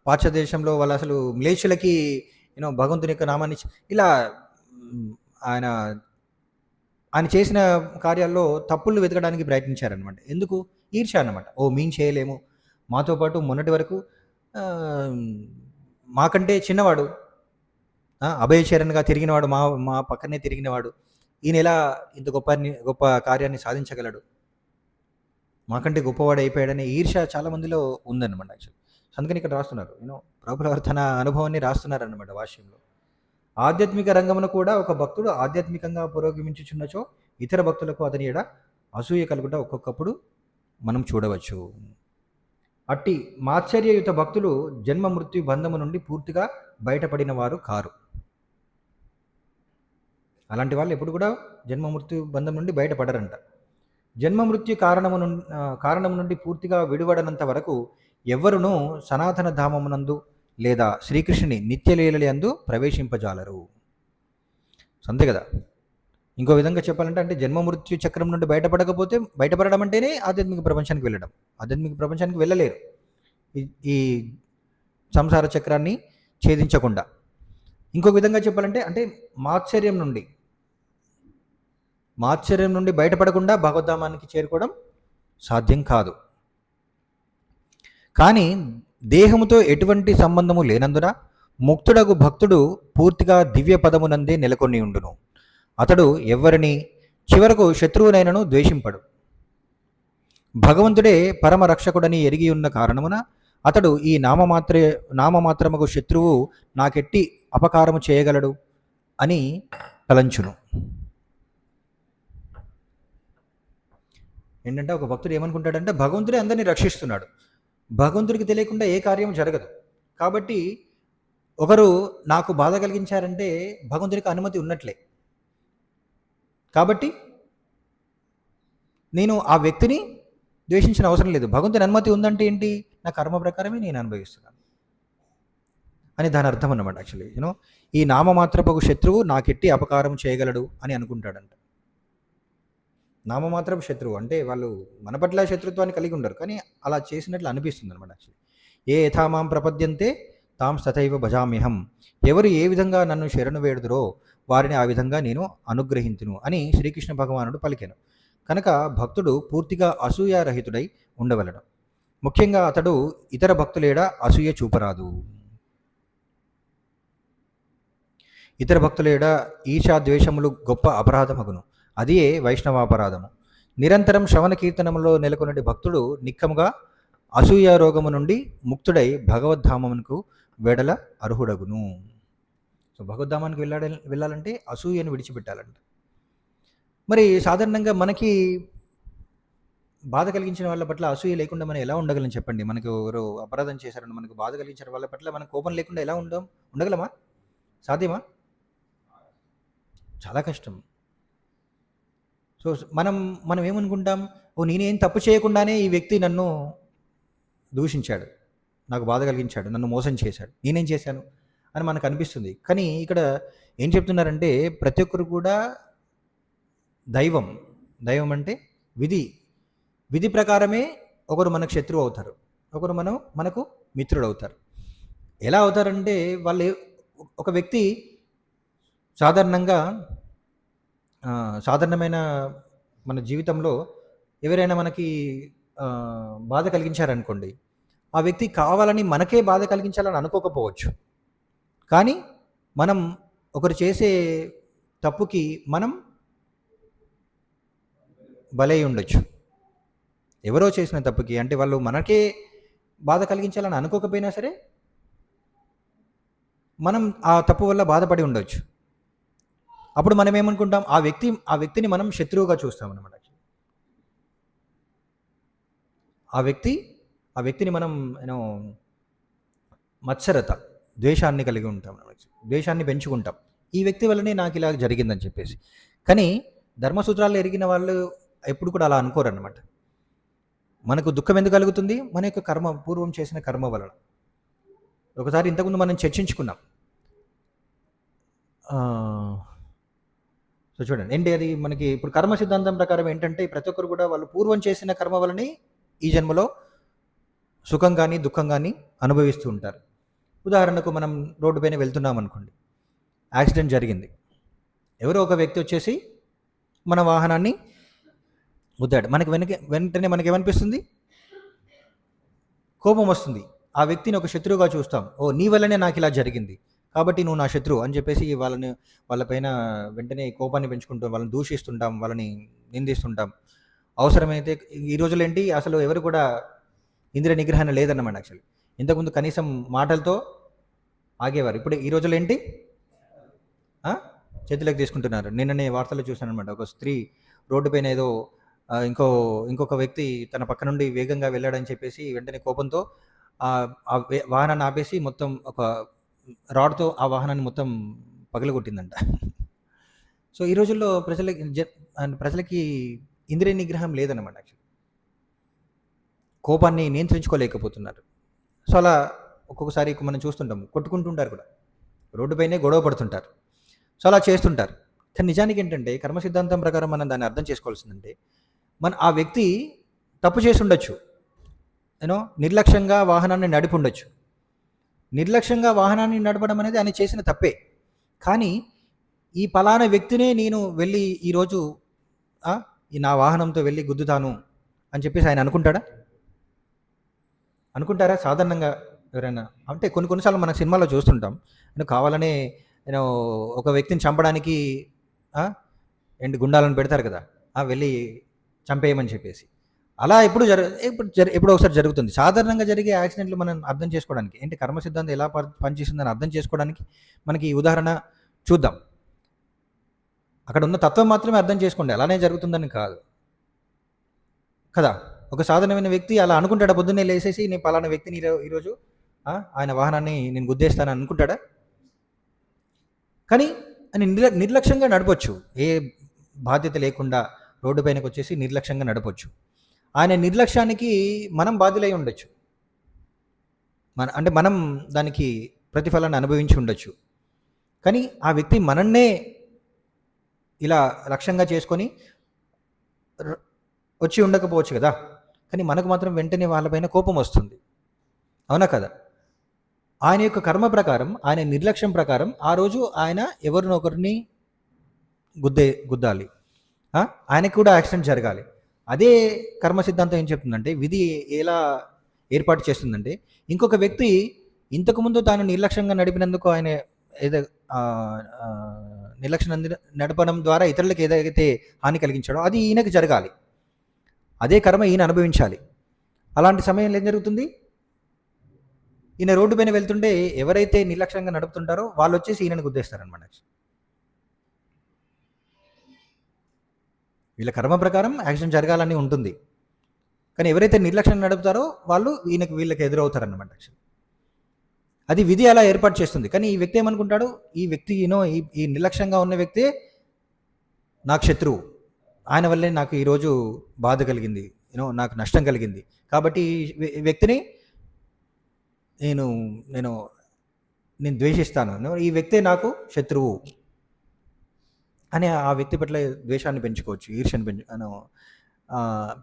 పాశ్చాత్య దేశంలో వాళ్ళు అసలు మ్లేచ్చులకి భగవంతుని యొక్క నామాన్ని ఇలా ఆయన చేసిన కార్యాల్లో తప్పులు వెతకడానికి ప్రయత్నించారనమాట. ఎందుకు? ఈర్ష్య అన్నమాట. మేము చేయలేము, మాతో పాటు మొన్నటి వరకు మాకంటే చిన్నవాడు, అభయచరణ్గా తిరిగినవాడు, మా పక్కనే తిరిగినవాడు, ఈయన ఎలా ఇంత గొప్ప కార్యాన్ని సాధించగలడు, మాకంటే గొప్పవాడు అయిపోయాడనే ఈర్ష్య చాలామందిలో ఉందన్నమాట. యాక్చువల్లీ అందుకని ఇక్కడ రాస్తున్నారు, ప్రభుల వారు తన అనుభవాన్ని రాస్తున్నారన్నమాట భాష్యంలో. ఆధ్యాత్మిక రంగమున కూడా ఒక భక్తుడు ఆధ్యాత్మికంగా పురోగమించుచున్నచో ఇతర భక్తులకు అతని ఎడ అసూయ కలుగుట ఒక్కొక్కప్పుడు మనం చూడవచ్చు. అట్టి మాత్సర్యయుత భక్తులు జన్మ మృత్యు బంధము నుండి పూర్తిగా బయటపడిన వారు కారు. అలాంటి వాళ్ళు ఎప్పుడు కూడా జన్మ మృత్యు బంధం నుండి బయటపడరంట. జన్మ మృత్యు కారణము నుండి పూర్తిగా విడివడనంత వరకు ఎవ్వరునూ సనాతన ధామమునందు లేదా శ్రీకృష్ణుని నిత్యలీలలి అందు ప్రవేశింపజాలరు. అంతే కదా. ఇంకో విధంగా చెప్పాలంటే, అంటే జన్మ మృత్యు చక్రం నుండి బయటపడడం అంటేనే ఆధ్యాత్మిక ప్రపంచానికి వెళ్ళడం. ఆధ్యాత్మిక ప్రపంచానికి వెళ్ళలేరు ఈ సంసార చక్రాన్ని ఛేదించకుండా. ఇంకొక విధంగా చెప్పాలంటే, అంటే మాత్సర్యం నుండి బయటపడకుండా భగవద్ధామానికి చేరుకోవడం సాధ్యం కాదు. కానీ దేహముతో ఎటువంటి సంబంధము లేనందున ముక్తుడగు భక్తుడు పూర్తిగా దివ్య పదమునందే నెలకొని ఉండును. అతడు ఎవ్వరిని చివరకు శత్రువునైనను ద్వేషింపడు. భగవంతుడే పరమ రక్షకుడని ఎరిగి ఉన్న కారణమున అతడు ఈ నామమాత్రముకు శత్రువు నాకెట్టి అపకారము చేయగలడు అని తలంచును. ఏంటంటే ఒక భక్తుడు ఏమనుకుంటాడంటే, భగవంతుడే అందరినీ రక్షిస్తున్నాడు, భగవంతుడికి తెలియకుండా ఏ కార్యం జరగదు, కాబట్టి ఒకరు నాకు బాధ కలిగించారంటే భగవంతుడికి అనుమతి ఉన్నట్లే, కాబట్టి నేను ఆ వ్యక్తిని ద్వేషించిన అవసరం లేదు. భగవంతుని అనుమతి ఉందంటే ఏంటి? నా కర్మ ప్రకారమే నేను అనుభవిస్తున్నాను అని దాని అర్థం అన్నమాట. యాక్చువల్లీ ఈ నామమాత్రపు శత్రువు నాకెట్టి అపకారం చేయగలడు అని అనుకుంటాడంట. నామమాత్రపు శత్రువు అంటే వాళ్ళు మన పట్ల శత్రుత్వాన్ని కలిగి ఉండరు, కానీ అలా చేసినట్లు అనిపిస్తుంది అనమాట. యాక్చువల్లీ ఏ యథామాం ప్రపద్యంతే తాం తథైవ భజామ్యహం, ఎవరు ఏ విధంగా నన్ను శరణు వేడుదురో వారిని ఆ విధంగా నేను అనుగ్రహింతును అని శ్రీకృష్ణ భగవానుడు పలికెను. కనుక భక్తుడు పూర్తిగా అసూయారహితుడై ఉండవలడు. ముఖ్యంగా అతడు ఇతర భక్తులేడ అసూయ చూపరాదు. ఇతర భక్తులేడ ఈర్ష్యాద్వేషములు గొప్ప అపరాధమగును, అదియే వైష్ణవాపరాధము. నిరంతరం శ్రవణ కీర్తనములో నెలకొన్నటి భక్తుడు నిక్కముగా అసూయ రోగము నుండి ముక్తుడై భగవద్ధామమునకు వెడల అర్హుడగును. సో భగవద్ధామానికి వెళ్ళాలంటే అసూయను విడిచిపెట్టాలంట. మరి సాధారణంగా మనకి బాధ కలిగించిన వాళ్ళ పట్ల అసూయ లేకుండా మనం ఎలా ఉండగలం చెప్పండి? మనకు ఎవరో అపరాధం చేశారని మనకు బాధ కలిగించిన వాళ్ళ పట్ల మనం కోపం లేకుండా ఎలా ఉండగలమా? సాధ్యమా? చాలా కష్టం. సో మనం ఏమనుకుంటాం, నేనేం తప్పు చేయకుండానే ఈ వ్యక్తి నన్ను దూషించాడు, నాకు బాధ కలిగించాడు, నన్ను మోసం చేశాడు, నేనేం చేశాను అని మనకు అనిపిస్తుంది. కానీ ఇక్కడ ఏం చెప్తున్నారంటే ప్రతి ఒక్కరు కూడా దైవం అంటే విధి ప్రకారమే ఒకరు మనకు శత్రువు అవుతారు, ఒకరు మనకు మిత్రుడు అవుతారు. ఎలా అవుతారంటే ఒక వ్యక్తి సాధారణమైన మన జీవితంలో ఎవరైనా మనకి బాధ కలిగించారనుకోండి, ఆ వ్యక్తి కావాలని మనకే బాధ కలిగించాలని అనుకోకపోవచ్చు. కానీ మనం ఒకరు చేసే తప్పుకి మనం బలై ఉండొచ్చు. ఎవరో చేసిన తప్పుకి, అంటే వాళ్ళు మనకే బాధ కలిగించాలని అనుకోకపోయినా సరే మనం ఆ తప్పు వల్ల బాధపడి ఉండొచ్చు. అప్పుడు మనం ఏమనుకుంటాం, ఆ వ్యక్తిని మనం శత్రువుగా చూస్తామన్నమాట. ఆ వ్యక్తిని మనం మత్సరత, ద్వేషాన్ని కలిగి ఉంటాం, ద్వేషాన్ని పెంచుకుంటాం. ఈ వ్యక్తి వల్లనే నాకు ఇలా జరిగిందని చెప్పేసి. కానీ ధర్మసూత్రాలు ఎరిగిన వాళ్ళు ఎప్పుడు కూడా అలా అనుకోరన్నమాట. మనకు దుఃఖం ఎందుకు కలుగుతుంది? మన యొక్క పూర్వం చేసిన కర్మ వలన. ఒకసారి ఇంతకుముందు మనం చర్చించుకున్నాం. సో చూడండి, ఏంటి అది మనకి ఇప్పుడు కర్మ సిద్ధాంతం ప్రకారం ఏంటంటే ప్రతి ఒక్కరు కూడా వాళ్ళు పూర్వం చేసిన కర్మ వలనే ఈ జన్మలో సుఖం కానీ దుఃఖం కానీ అనుభవిస్తూ ఉంటారు. ఉదాహరణకు మనం రోడ్డు పైన వెళ్తున్నాం అనుకోండి, యాక్సిడెంట్ జరిగింది. ఎవరో ఒక వ్యక్తి వచ్చేసి మన వాహనాన్ని గుద్దాడు. వెంటనే మనకి ఏమనిపిస్తుంది? కోపం వస్తుంది. ఆ వ్యక్తిని ఒక శత్రువుగా చూస్తాం. నీ వల్లనే నాకు ఇలా జరిగింది కాబట్టి నువ్వు నా శత్రువు అని చెప్పేసి వాళ్ళపైన వెంటనే కోపాన్ని పెంచుకుంటాం, వాళ్ళని దూషిస్తుంటాం, వాళ్ళని నిందిస్తుంటాం. అవసరమైతే ఈ రోజులు ఏంటి, అసలు ఎవరు కూడా ఇంద్రియ నిగ్రహణ లేదన్నమాట. యాక్చువల్లీ ఇంతకుముందు కనీసం మాటలతో ఆగేవారు. ఇప్పుడు ఈ రోజులు ఏంటి, చేతులకు తీసుకుంటున్నారు. నిన్ననే వార్తలు చూశాను అనమాట. ఒక స్త్రీ రోడ్డు పైన ఏదో ఇంకొక వ్యక్తి తన పక్క నుండి వేగంగా వెళ్ళాడని చెప్పేసి వెంటనే కోపంతో వాహనాన్ని ఆపేసి మొత్తం ఒక రాడ్తో ఆ వాహనాన్ని మొత్తం పగలగొట్టిందంట. సో ఈ రోజుల్లో ప్రజలకి ఇంద్రియ నిగ్రహం లేదన్నమాట. యాక్చువల్లీ కోపాన్ని నియంత్రించుకోలేకపోతున్నారు. సో అలా ఒక్కొక్కసారి మనం చూస్తుంటాం, కొట్టుకుంటుంటారు కూడా, రోడ్డుపైనే గొడవ పడుతుంటారు. సో అలా చేస్తుంటారు. కానీ నిజానికి ఏంటంటే కర్మ సిద్ధాంతం ప్రకారం మనం దాన్ని అర్థం చేసుకోవాల్సిందంటే ఆ వ్యక్తి తప్పు చేసి ఉండొచ్చు, నిర్లక్ష్యంగా వాహనాన్ని నడిపి ఉండొచ్చు. నిర్లక్ష్యంగా వాహనాన్ని నడపడం అనేది ఆయన చేసిన తప్పే. కానీ ఈ పలానా వ్యక్తినే నేను వెళ్ళి ఈరోజు నా వాహనంతో వెళ్ళి గుద్దుతాను అని చెప్పేసి ఆయన అనుకుంటారా? సాధారణంగా ఎవరైనా అంటే కొన్నిసార్లు మన సినిమాలో చూస్తుంటాం, కావాలనే ఒక వ్యక్తిని చంపడానికి గుండాలను పెడతారు కదా, వెళ్ళి చంపేయమని చెప్పేసి. అలా ఎప్పుడు ఒకసారి జరుగుతుంది. సాధారణంగా జరిగే యాక్సిడెంట్లు మనం అర్థం చేసుకోవడానికి ఏంటి కర్మ సిద్ధాంతం ఎలా పనిచేస్తుందని అర్థం చేసుకోవడానికి మనకి ఈ ఉదాహరణ చూద్దాం. అక్కడ ఉన్న తత్వం మాత్రమే అర్థం చేసుకోండి, అలానే జరుగుతుందని కాదు కదా. ఒక సాధారణమైన వ్యక్తి అలా అనుకుంటాడా? పొద్దున్నే లేసేసి నేను పలానా వ్యక్తిని ఈరోజు ఆయన వాహనాన్ని నేను గుద్దేస్తానని అనుకుంటాడా? కానీ అని నిర్లక్ష్యంగా నడపొచ్చు, ఏ బాధ్యత లేకుండా రోడ్డు పైనకి వచ్చేసి నిర్లక్ష్యంగా నడపొచ్చు. ఆయన నిర్లక్ష్యానికి మనం బాధ్యులై ఉండొచ్చు, మనం దానికి ప్రతిఫలాన్ని అనుభవించి ఉండొచ్చు. కానీ ఆ వ్యక్తి మనన్నే ఇలా లక్ష్యంగా చేసుకొని వచ్చి ఉండకపోవచ్చు కదా. కానీ మనకు మాత్రం వెంటనే వాళ్ళపైన కోపం వస్తుంది, అవునా కదా. ఆయన యొక్క కర్మ ప్రకారం, ఆయన నిర్లక్ష్యం ప్రకారం ఆ రోజు ఆయన ఎవరినొకరిని గుద్దాలి, ఆయనకు కూడా యాక్సిడెంట్ జరగాలి. అదే కర్మ సిద్ధాంతం ఏం చెప్తుందంటే, విధి ఎలా ఏర్పాటు చేస్తుందంటే, ఇంకొక వ్యక్తి ఇంతకుముందు తాను నిర్లక్ష్యంగా నడిపినందుకు ఆయన నిర్లక్ష్యం నడపడం ద్వారా ఇతరులకు ఏదైతే హాని కలిగించాడో అది ఈయనకు జరగాలి. అదే కర్మ ఈయన అనుభవించాలి. అలాంటి సమయంలో ఏం జరుగుతుంది? ఈయన రోడ్డు పైన వెళ్తుంటే ఎవరైతే నిర్లక్ష్యంగా నడుపుతుంటారో వాళ్ళు వచ్చేసి ఈయనను గుద్దేస్తారనమాట. వీళ్ళ కర్మ ప్రకారం యాక్సిడెంట్ జరగాలని ఉంటుంది. కానీ ఎవరైతే నిర్లక్ష్యంగా నడుపుతారో వాళ్ళు వీళ్ళకి ఎదురవుతారనమాట. అది విధి అలా ఏర్పాటు చేస్తుంది. కానీ ఈ వ్యక్తి ఏమనుకుంటాడు, ఈ వ్యక్తి ఈ నిర్లక్ష్యంగా ఉన్న వ్యక్తే నాకు శత్రువు. ఆయన వల్లే నాకు ఈరోజు బాధ కలిగింది, నాకు నష్టం కలిగింది. కాబట్టి ఈ వ్యక్తిని నేను నేను నేను ద్వేషిస్తాను. ఈ వ్యక్తే నాకు శత్రువు అని ఆ వ్యక్తి పట్ల ద్వేషాన్ని పెంచుకోవచ్చు, ఈర్ష్యను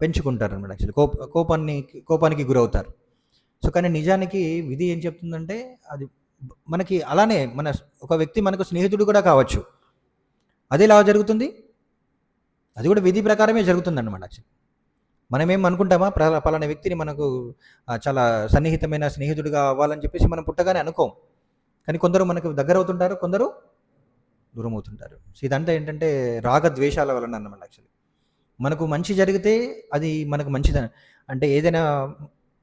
పెంచుకుంటారనమాట. యాక్చువల్లీ కోపానికి గురవుతారు. సో కానీ నిజానికి విధి ఏం చెప్తుందంటే, అది మనకి అలానే ఒక వ్యక్తి మనకు స్నేహితుడు కూడా కావచ్చు. అదే ఎలా జరుగుతుంది? అది కూడా విధి ప్రకారమే జరుగుతుందన్నమాట. యాక్చువల్లీ మనమేం అనుకుంటామా, పలానా వ్యక్తిని మనకు చాలా సన్నిహితమైన స్నేహితుడిగా అవ్వాలని చెప్పేసి మనం పుట్టగానే అనుకోం. కానీ కొందరు మనకు దగ్గర అవుతుంటారు, కొందరు దూరం అవుతుంటారు. సో ఇదంతా ఏంటంటే రాగద్వేషాల వలన అన్నమాట. యాక్చువల్లీ మనకు మంచి జరిగితే అది మనకు మంచిదని, అంటే ఏదైనా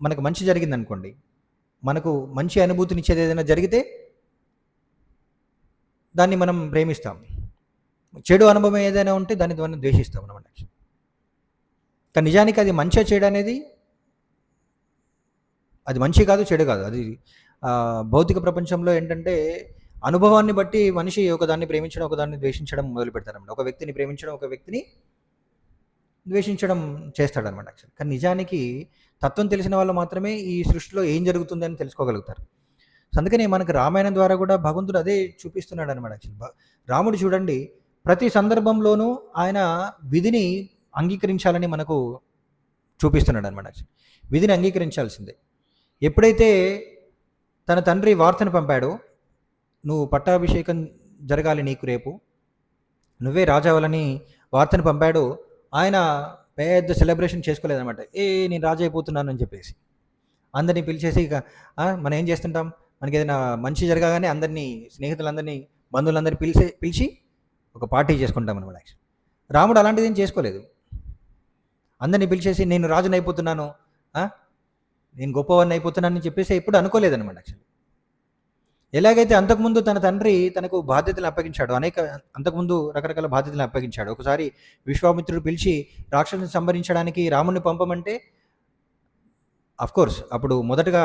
మనకు మంచి జరిగిందనుకోండి, మనకు మంచి అనుభూతినిచ్చేది ఏదైనా జరిగితే దాన్ని మనం ప్రేమిస్తాం. చెడు అనుభవం ఏదైనా ఉంటే దాన్ని ద్వేషిస్తాం అన్నమాట. కానీ నిజానికి అది మంచిగా చెడు అనేది అది మంచి కాదు, చెడు కాదు. అది భౌతిక ప్రపంచంలో ఏంటంటే అనుభవాన్ని బట్టి మనిషి ఒకదాన్ని ప్రేమించడం, ఒకదాన్ని ద్వేషించడం మొదలు పెడతారన్నమాట. ఒక వ్యక్తిని ప్రేమించడం, ఒక వ్యక్తిని ద్వేషించడం చేస్తాడనమాట. యాక్చువల్లీ కానీ నిజానికి తత్వం తెలిసిన వాళ్ళు మాత్రమే ఈ సృష్టిలో ఏం జరుగుతుందని తెలుసుకోగలుగుతారు. సో అందుకని మనకు రామాయణం ద్వారా కూడా భగవంతుడు అదే చూపిస్తున్నాడు అనమాట. యాక్చువల్లీ రాముడు చూడండి, ప్రతి సందర్భంలోనూ ఆయన విధిని అంగీకరించాలని మనకు చూపిస్తున్నాడు అనమాట. విధిని అంగీకరించాల్సిందే. ఎప్పుడైతే తన తండ్రి వార్తను పంపాడో, నువ్వు పట్టాభిషేకం జరగాలి నీకు రేపు, నువ్వే రాజావాలని వార్తను పంపాడో, ఆయన పెద్ద సెలబ్రేషన్ చేసుకోలేదనమాట. నేను రాజు అయిపోతున్నాను అని చెప్పేసి అందరినీ పిలిచేసి, ఇక మనం ఏం చేస్తుంటాం, మనకి ఏదైనా మంచి జరగగానే అందరినీ, స్నేహితులందరినీ, బంధువులందరినీ పిలిచి ఒక పార్టీ చేసుకుంటాం అనమాట. రాముడు అలాంటిది ఏం చేసుకోలేదు. అందరినీ పిలిచేసి నేను రాజుని అయిపోతున్నాను, నేను గొప్పవాడిని అయిపోతున్నాను అని చెప్పేసి ఎప్పుడు అనుకోలేదనమాట. యాక్చువల్లీ ఎలాగైతే అంతకుముందు తన తండ్రి తనకు బాధ్యతలు అప్పగించాడు, అంతకుముందు రకరకాల బాధ్యతలు అప్పగించాడు. ఒకసారి విశ్వామిత్రుడు పిలిచి రాక్షసుని సంహరించడానికి రాముని పంపమంటే అఫ్కోర్స్ అప్పుడు మొదటగా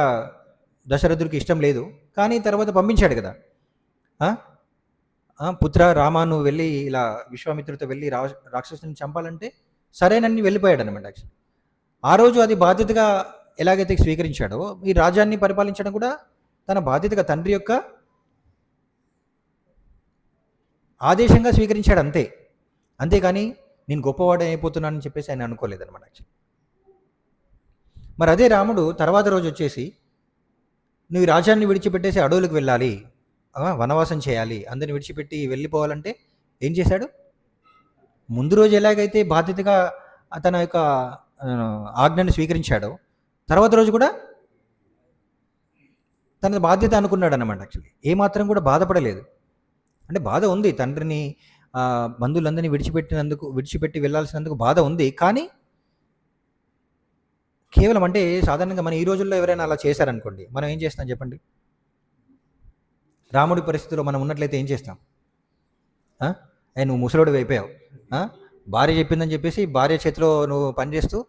దశరథుడికి ఇష్టం లేదు, కానీ తర్వాత పంపించాడు కదా. పుత్ర రామా, నువ్వు వెళ్ళి ఇలా విశ్వామిత్రుడితో వెళ్ళి రాక్షసుని చంపాలంటే సరేనని వెళ్ళిపోయాడు అనమాట. యాక్చువల్లీ ఆ రోజు అది బాధ్యతగా ఎలాగైతే స్వీకరించాడో, ఈ రాజ్యాన్ని పరిపాలించడం కూడా తన బాధ్యతగా తండ్రి యొక్క ఆదేశంగా స్వీకరించాడు అంతే. అంతేకాని నేను గొప్పవాడు అయిపోతున్నానని చెప్పేసి ఆయన అనుకోలేదన్నమాట. మరి అదే రాముడు తర్వాత రోజు వచ్చేసి, నువ్వు రాజ్యాన్ని విడిచిపెట్టేసి అడవులకు వెళ్ళాలి, వనవాసం చేయాలి, అందరిని విడిచిపెట్టి వెళ్ళిపోవాలంటే ఏం చేశాడు? ముందు రోజు ఎలాగైతే బాధ్యతగా తన యొక్క ఆజ్ఞను స్వీకరించాడో, తర్వాత రోజు కూడా తన బాధ్యత అనుకున్నాడు అన్నమాట. యాక్చువల్లీ ఏమాత్రం కూడా బాధపడలేదు. అంటే బాధ ఉంది, తండ్రిని బంధువులందరినీ విడిచిపెట్టి వెళ్ళాల్సినందుకు బాధ ఉంది. కానీ కేవలం అంటే సాధారణంగా మన ఈ రోజుల్లో ఎవరైనా అలా చేశారనుకోండి, మనం ఏం చేస్తాం చెప్పండి? రాముడి పరిస్థితిలో మనం ఉన్నట్లయితే ఏం చేస్తాం? నువ్వు ముసలోడు అయిపోయావు, భార్య చెప్పిందని చెప్పేసి భార్య చేతిలో నువ్వు పనిచేస్తూ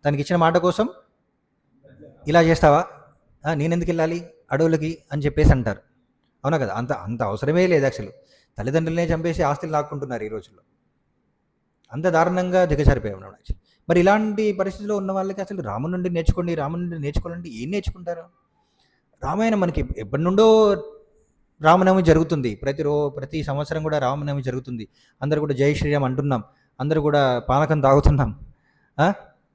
తనకిచ్చిన మాట కోసం ఇలా చేస్తావా? నేనెందుకు వెళ్ళాలి అడవులకి అని చెప్పేసి అంటారు. అవునా కదా? అంత అవసరమే లేదు. అసలు తల్లిదండ్రులనే చంపేసి ఆస్తులు లాక్కుంటున్నారు ఈ రోజుల్లో. అంత దారుణంగా దిగజారిపోయాం. మరి ఇలాంటి పరిస్థితిలో ఉన్న వాళ్ళకి అసలు రాముడి నుండి నేర్చుకోవాలంటే ఏం నేర్చుకుంటారు? రామాయణం మనకి ఎప్పటి నుండో రామనవమి జరుగుతుంది. ప్రతి సంవత్సరం కూడా రామనవమి జరుగుతుంది. అందరూ కూడా జై శ్రీరామ్ అంటున్నాం, అందరూ కూడా పానకం తాగుతున్నాం.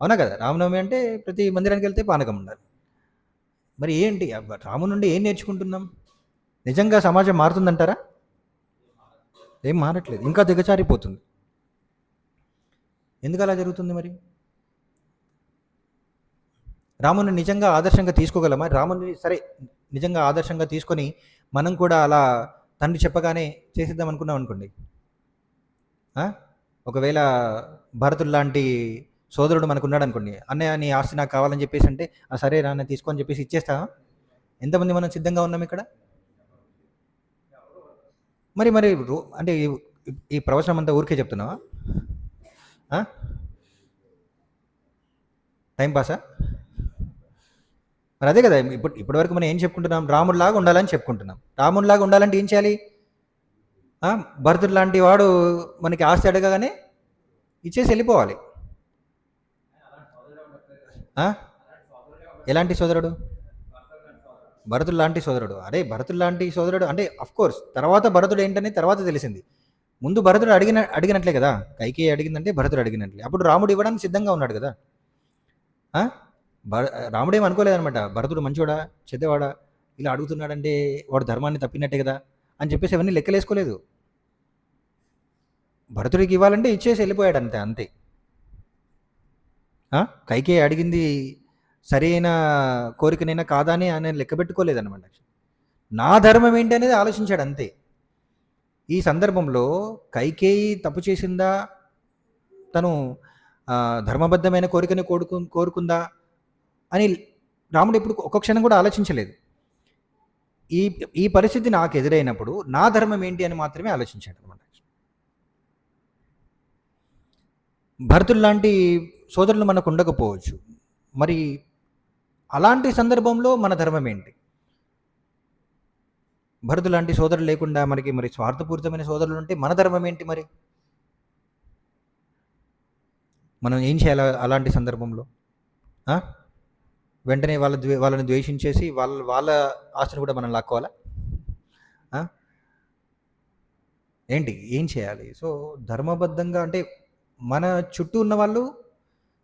అవునా కదా? రామనవమి అంటే ప్రతి మందిరానికి వెళ్తే పానకం ఉండాలి. మరి ఏంటి రాముడి నుండి ఏం నేర్చుకుంటున్నాం? నిజంగా సమాజం మారుతుందంటారా? ఏం మారట్లేదు, ఇంకా దిగజారిపోతుంది. ఎందుకు అలా జరుగుతుంది? మరి రాముని నిజంగా ఆదర్శంగా తీసుకోగలమా? రాముని సరే నిజంగా ఆదర్శంగా తీసుకొని మనం కూడా అలా తండ్రి చెప్పగానే చేసేద్దాం అనుకున్నాం అనుకోండి. ఒకవేళ భరతుడు లాంటి సోదరుడు మనకున్నాడు అనుకోండి, అన్నయ్య నీ ఆస్తి నాకు కావాలని చెప్పేసి అంటే, సరే రా అన్న తీసుకో అని చెప్పేసి ఇచ్చేస్తావా? ఎంతమంది మనం సిద్ధంగా ఉన్నాం ఇక్కడ? మరి మరి అంటే ఈ ప్రవచనం అంతా ఊరికే చెప్తున్నావా? టైం పాసా? మరి అదే కదా, ఇప్పటివరకు మనం ఏం చెప్పుకుంటున్నాం? రాముడిలాగా ఉండాలని చెప్పుకుంటున్నాం. రాముడిలాగా ఉండాలంటే ఏం చేయాలి? భరతుడు లాంటి వాడు మనకి ఆస్తి అడగగానే ఇచ్చేసి వెళ్ళిపోవాలి. ఎలాంటి సోదరుడు? భరతుడు లాంటి సోదరుడు. అరే భరతుడు లాంటి సోదరుడు అంటే కోర్స్ తర్వాత భరతుడు ఏంటని తర్వాత తెలిసింది. ముందు భరతుడు అడిగినట్లే కదా, కైకేయి అడిగిందంటే భరతుడు అడిగినట్లే. అప్పుడు రాముడు ఇవ్వడానికి సిద్ధంగా ఉన్నాడు కదా. రాముడేం అనుకోలేదనమాట, భరతుడు మంచివాడా చెడ్డవాడా ఇలా అడుగుతున్నాడంటే వాడు ధర్మాన్ని తప్పినట్టే కదా అని చెప్పేసి అవన్నీ లెక్కలేసుకోలేదు. భరతుడికి ఇవ్వాలంటే ఇచ్చేసి వెళ్ళిపోయాడు అంతే అంతే. కైకేయి అడిగింది సరైన కోరికనైనా కాదా అని ఆయన లెక్క పెట్టుకోలేదన్నమాట. నా ధర్మం ఏంటి అనేది ఆలోచించాడు అంతే. ఈ సందర్భంలో కైకేయి తప్పు చేసిందా, తను ధర్మబద్ధమైన కోరికని కోరుకుందా అని రాముడు ఇప్పుడు ఒక్క క్షణం కూడా ఆలోచించలేదు. ఈ పరిస్థితి నాకు ఎదురైనప్పుడు నా ధర్మం ఏంటి అని మాత్రమే ఆలోచించాడు అనమాట. భరతుడు లాంటి సోదరులు మనకు ఉండకపోవచ్చు. మరి అలాంటి సందర్భంలో మన ధర్మం ఏంటి? భరతుడు లాంటి సోదరులు లేకుండా మనకి మరి స్వార్థపూరితమైన సోదరులు ఉంటే మన ధర్మం ఏంటి? మరి మనం ఏం చేయాలి అలాంటి సందర్భంలో? వెంటనే వాళ్ళని ద్వేషించేసి వాళ్ళ ఆస్తిని కూడా మనం లాక్కోవాలా? ఏంటి ఏం చేయాలి? సో ధర్మబద్ధంగా అంటే మన చుట్టూ ఉన్న వాళ్ళు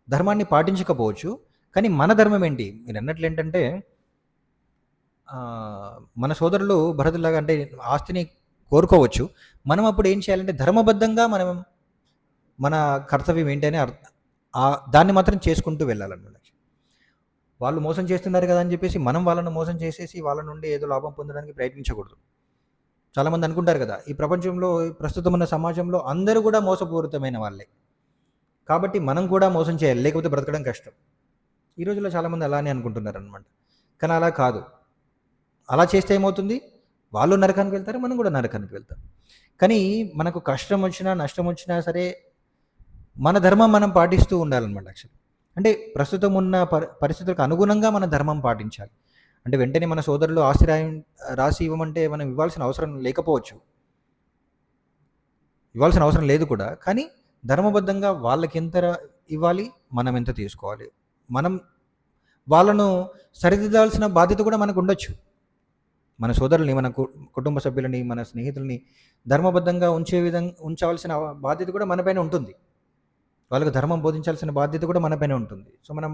ధర్మాన్ని పాటించకపోవచ్చు, కానీ మన ధర్మం ఏంటి? మీరు అన్నట్లు ఏంటంటే మన సోదరులు భరతులాగా అంటే ఆస్తిని కోరుకోవచ్చు. మనం అప్పుడు ఏం చేయాలంటే ధర్మబద్ధంగా మనం మన కర్తవ్యం ఏంటి అని దాన్ని మాత్రం చేసుకుంటూ వెళ్ళాలన్నమాట. వాళ్ళు మోసం చేస్తున్నారు కదా అని చెప్పేసి మనం వాళ్ళను మోసం చేసేసి వాళ్ళ నుండి ఏదో లాభం పొందడానికి ప్రయత్నించకూడదు. చాలామంది అనుకుంటారు కదా, ఈ ప్రపంచంలో ప్రస్తుతం ఉన్న సమాజంలో అందరూ కూడా మోసపూరితమైన వాళ్ళే, కాబట్టి మనం కూడా మోసం చేయాలి, లేకపోతే బ్రతకడం కష్టం. ఈ రోజుల్లో చాలామంది అలానే అనుకుంటున్నారు అనమాట. కానీ అలా కాదు. అలా చేస్తే ఏమవుతుంది? వాళ్ళు నరకానికి వెళ్తారు, మనం కూడా నరకానికి వెళ్తాం. కానీ మనకు కష్టం వచ్చినా నష్టం వచ్చినా సరే మన ధర్మం మనం పాటిస్తూ ఉండాలన్నమాట. యాక్చువల్లీ అంటే ప్రస్తుతం ఉన్న పరిస్థితులకు అనుగుణంగా మన ధర్మం పాటించాలి. అంటే వెంటనే మన సోదరులు ఆస్తి రాసి ఇవ్వమంటే మనం ఇవ్వాల్సిన అవసరం లేకపోవచ్చు, ఇవ్వాల్సిన అవసరం లేదు కూడా. కానీ ధర్మబద్ధంగా వాళ్ళకి ఎంత ఇవ్వాలి, మనం ఎంత తీసుకోవాలి, మనం వాళ్ళను సరిదిద్దాల్సిన బాధ్యత కూడా మనకు ఉండొచ్చు. మన సోదరుల్ని, మన కుటుంబ సభ్యులని, మన స్నేహితుల్ని ధర్మబద్ధంగా ఉంచవలసిన బాధ్యత కూడా మనపైన ఉంటుంది. వాళ్ళకు ధర్మం బోధించాల్సిన బాధ్యత కూడా మనపైన ఉంటుంది. సో మనం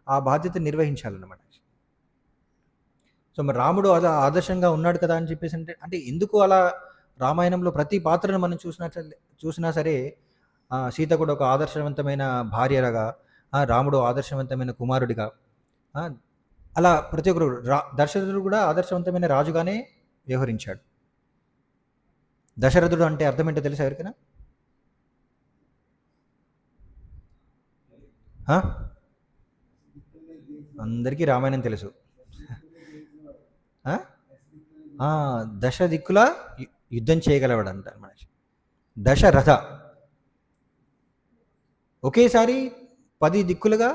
ఆ బాధ్యత నిర్వహించాలన్నమాట. సో మరి రాముడు అలా ఆదర్శంగా ఉన్నాడు కదా అని చెప్పేసి అంటే ఎందుకు అలా రామాయణంలో ప్రతి పాత్రను మనం చూసినా సరే సీత కూడా ఒక ఆదర్శవంతమైన భార్యగా, రాముడు ఆదర్శవంతమైన కుమారుడిగా, అలా ప్రతి ఒక్కరు దశరథుడు కూడా ఆదర్శవంతమైన రాజుగానే వ్యవహరించాడు. దశరథుడు అంటే అర్థం ఏంటో తెలుసా ఎవరికైనా? అందరికీ రామాయణం తెలుసు. దశ దిక్కుల యుద్ధం చేయగలవాడు అంటారు మనిషి. దశరథ ఒకేసారి 10 దిక్కులుగా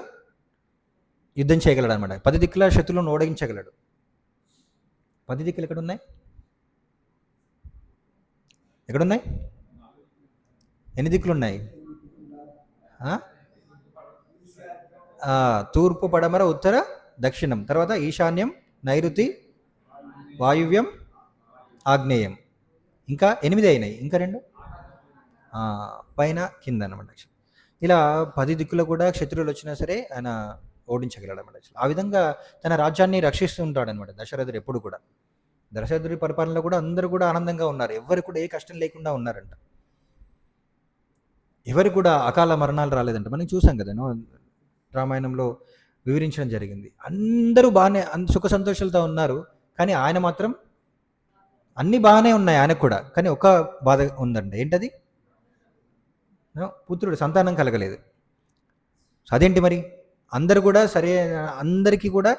యుద్ధం చేయగలడు అనమాట. 10 దిక్కుల శత్రువులను ఓడించగలడు. 10 దిక్కులు ఎక్కడున్నాయి? ఎక్కడున్నాయి? ఎన్ని దిక్కులు ఉన్నాయి? తూర్పు, పడమర, ఉత్తర, దక్షిణం, తర్వాత ఈశాన్యం, నైరుతి, వాయువ్యం, ఆగ్నేయం. ఇంకా 8 అయినాయి. ఇంకా 2 పైన కింద అనమాట. ఇలా 10 దిక్కులు కూడా శత్రువులు వచ్చినా సరే ఆయన ఓడించగలడు అనమాట. ఆ విధంగా తన రాజ్యాన్ని రక్షిస్తూ ఉంటాడనమాట దశరథుడు ఎప్పుడు కూడా. దశరథుడి పరిపాలనలో కూడా అందరూ కూడా ఆనందంగా ఉన్నారు. ఎవరు కూడా ఏ కష్టం లేకుండా ఉన్నారంట. ఎవరు కూడా అకాల మరణాలు రాలేదంట. మనం చూసాం కదా, రామాయణంలో వివరించడం జరిగింది. అందరూ బాగానే సుఖ సంతోషాలతో ఉన్నారు. కానీ ఆయన మాత్రం అన్నీ బాగానే ఉన్నాయి ఆయనకు కూడా, కానీ ఒక బాధ ఉందండి. ఏంటది? పుత్రుడు సంతానం కలగలేదు. సో అదేంటి మరి? అందరూ కూడా సరే, అందరికీ కూడా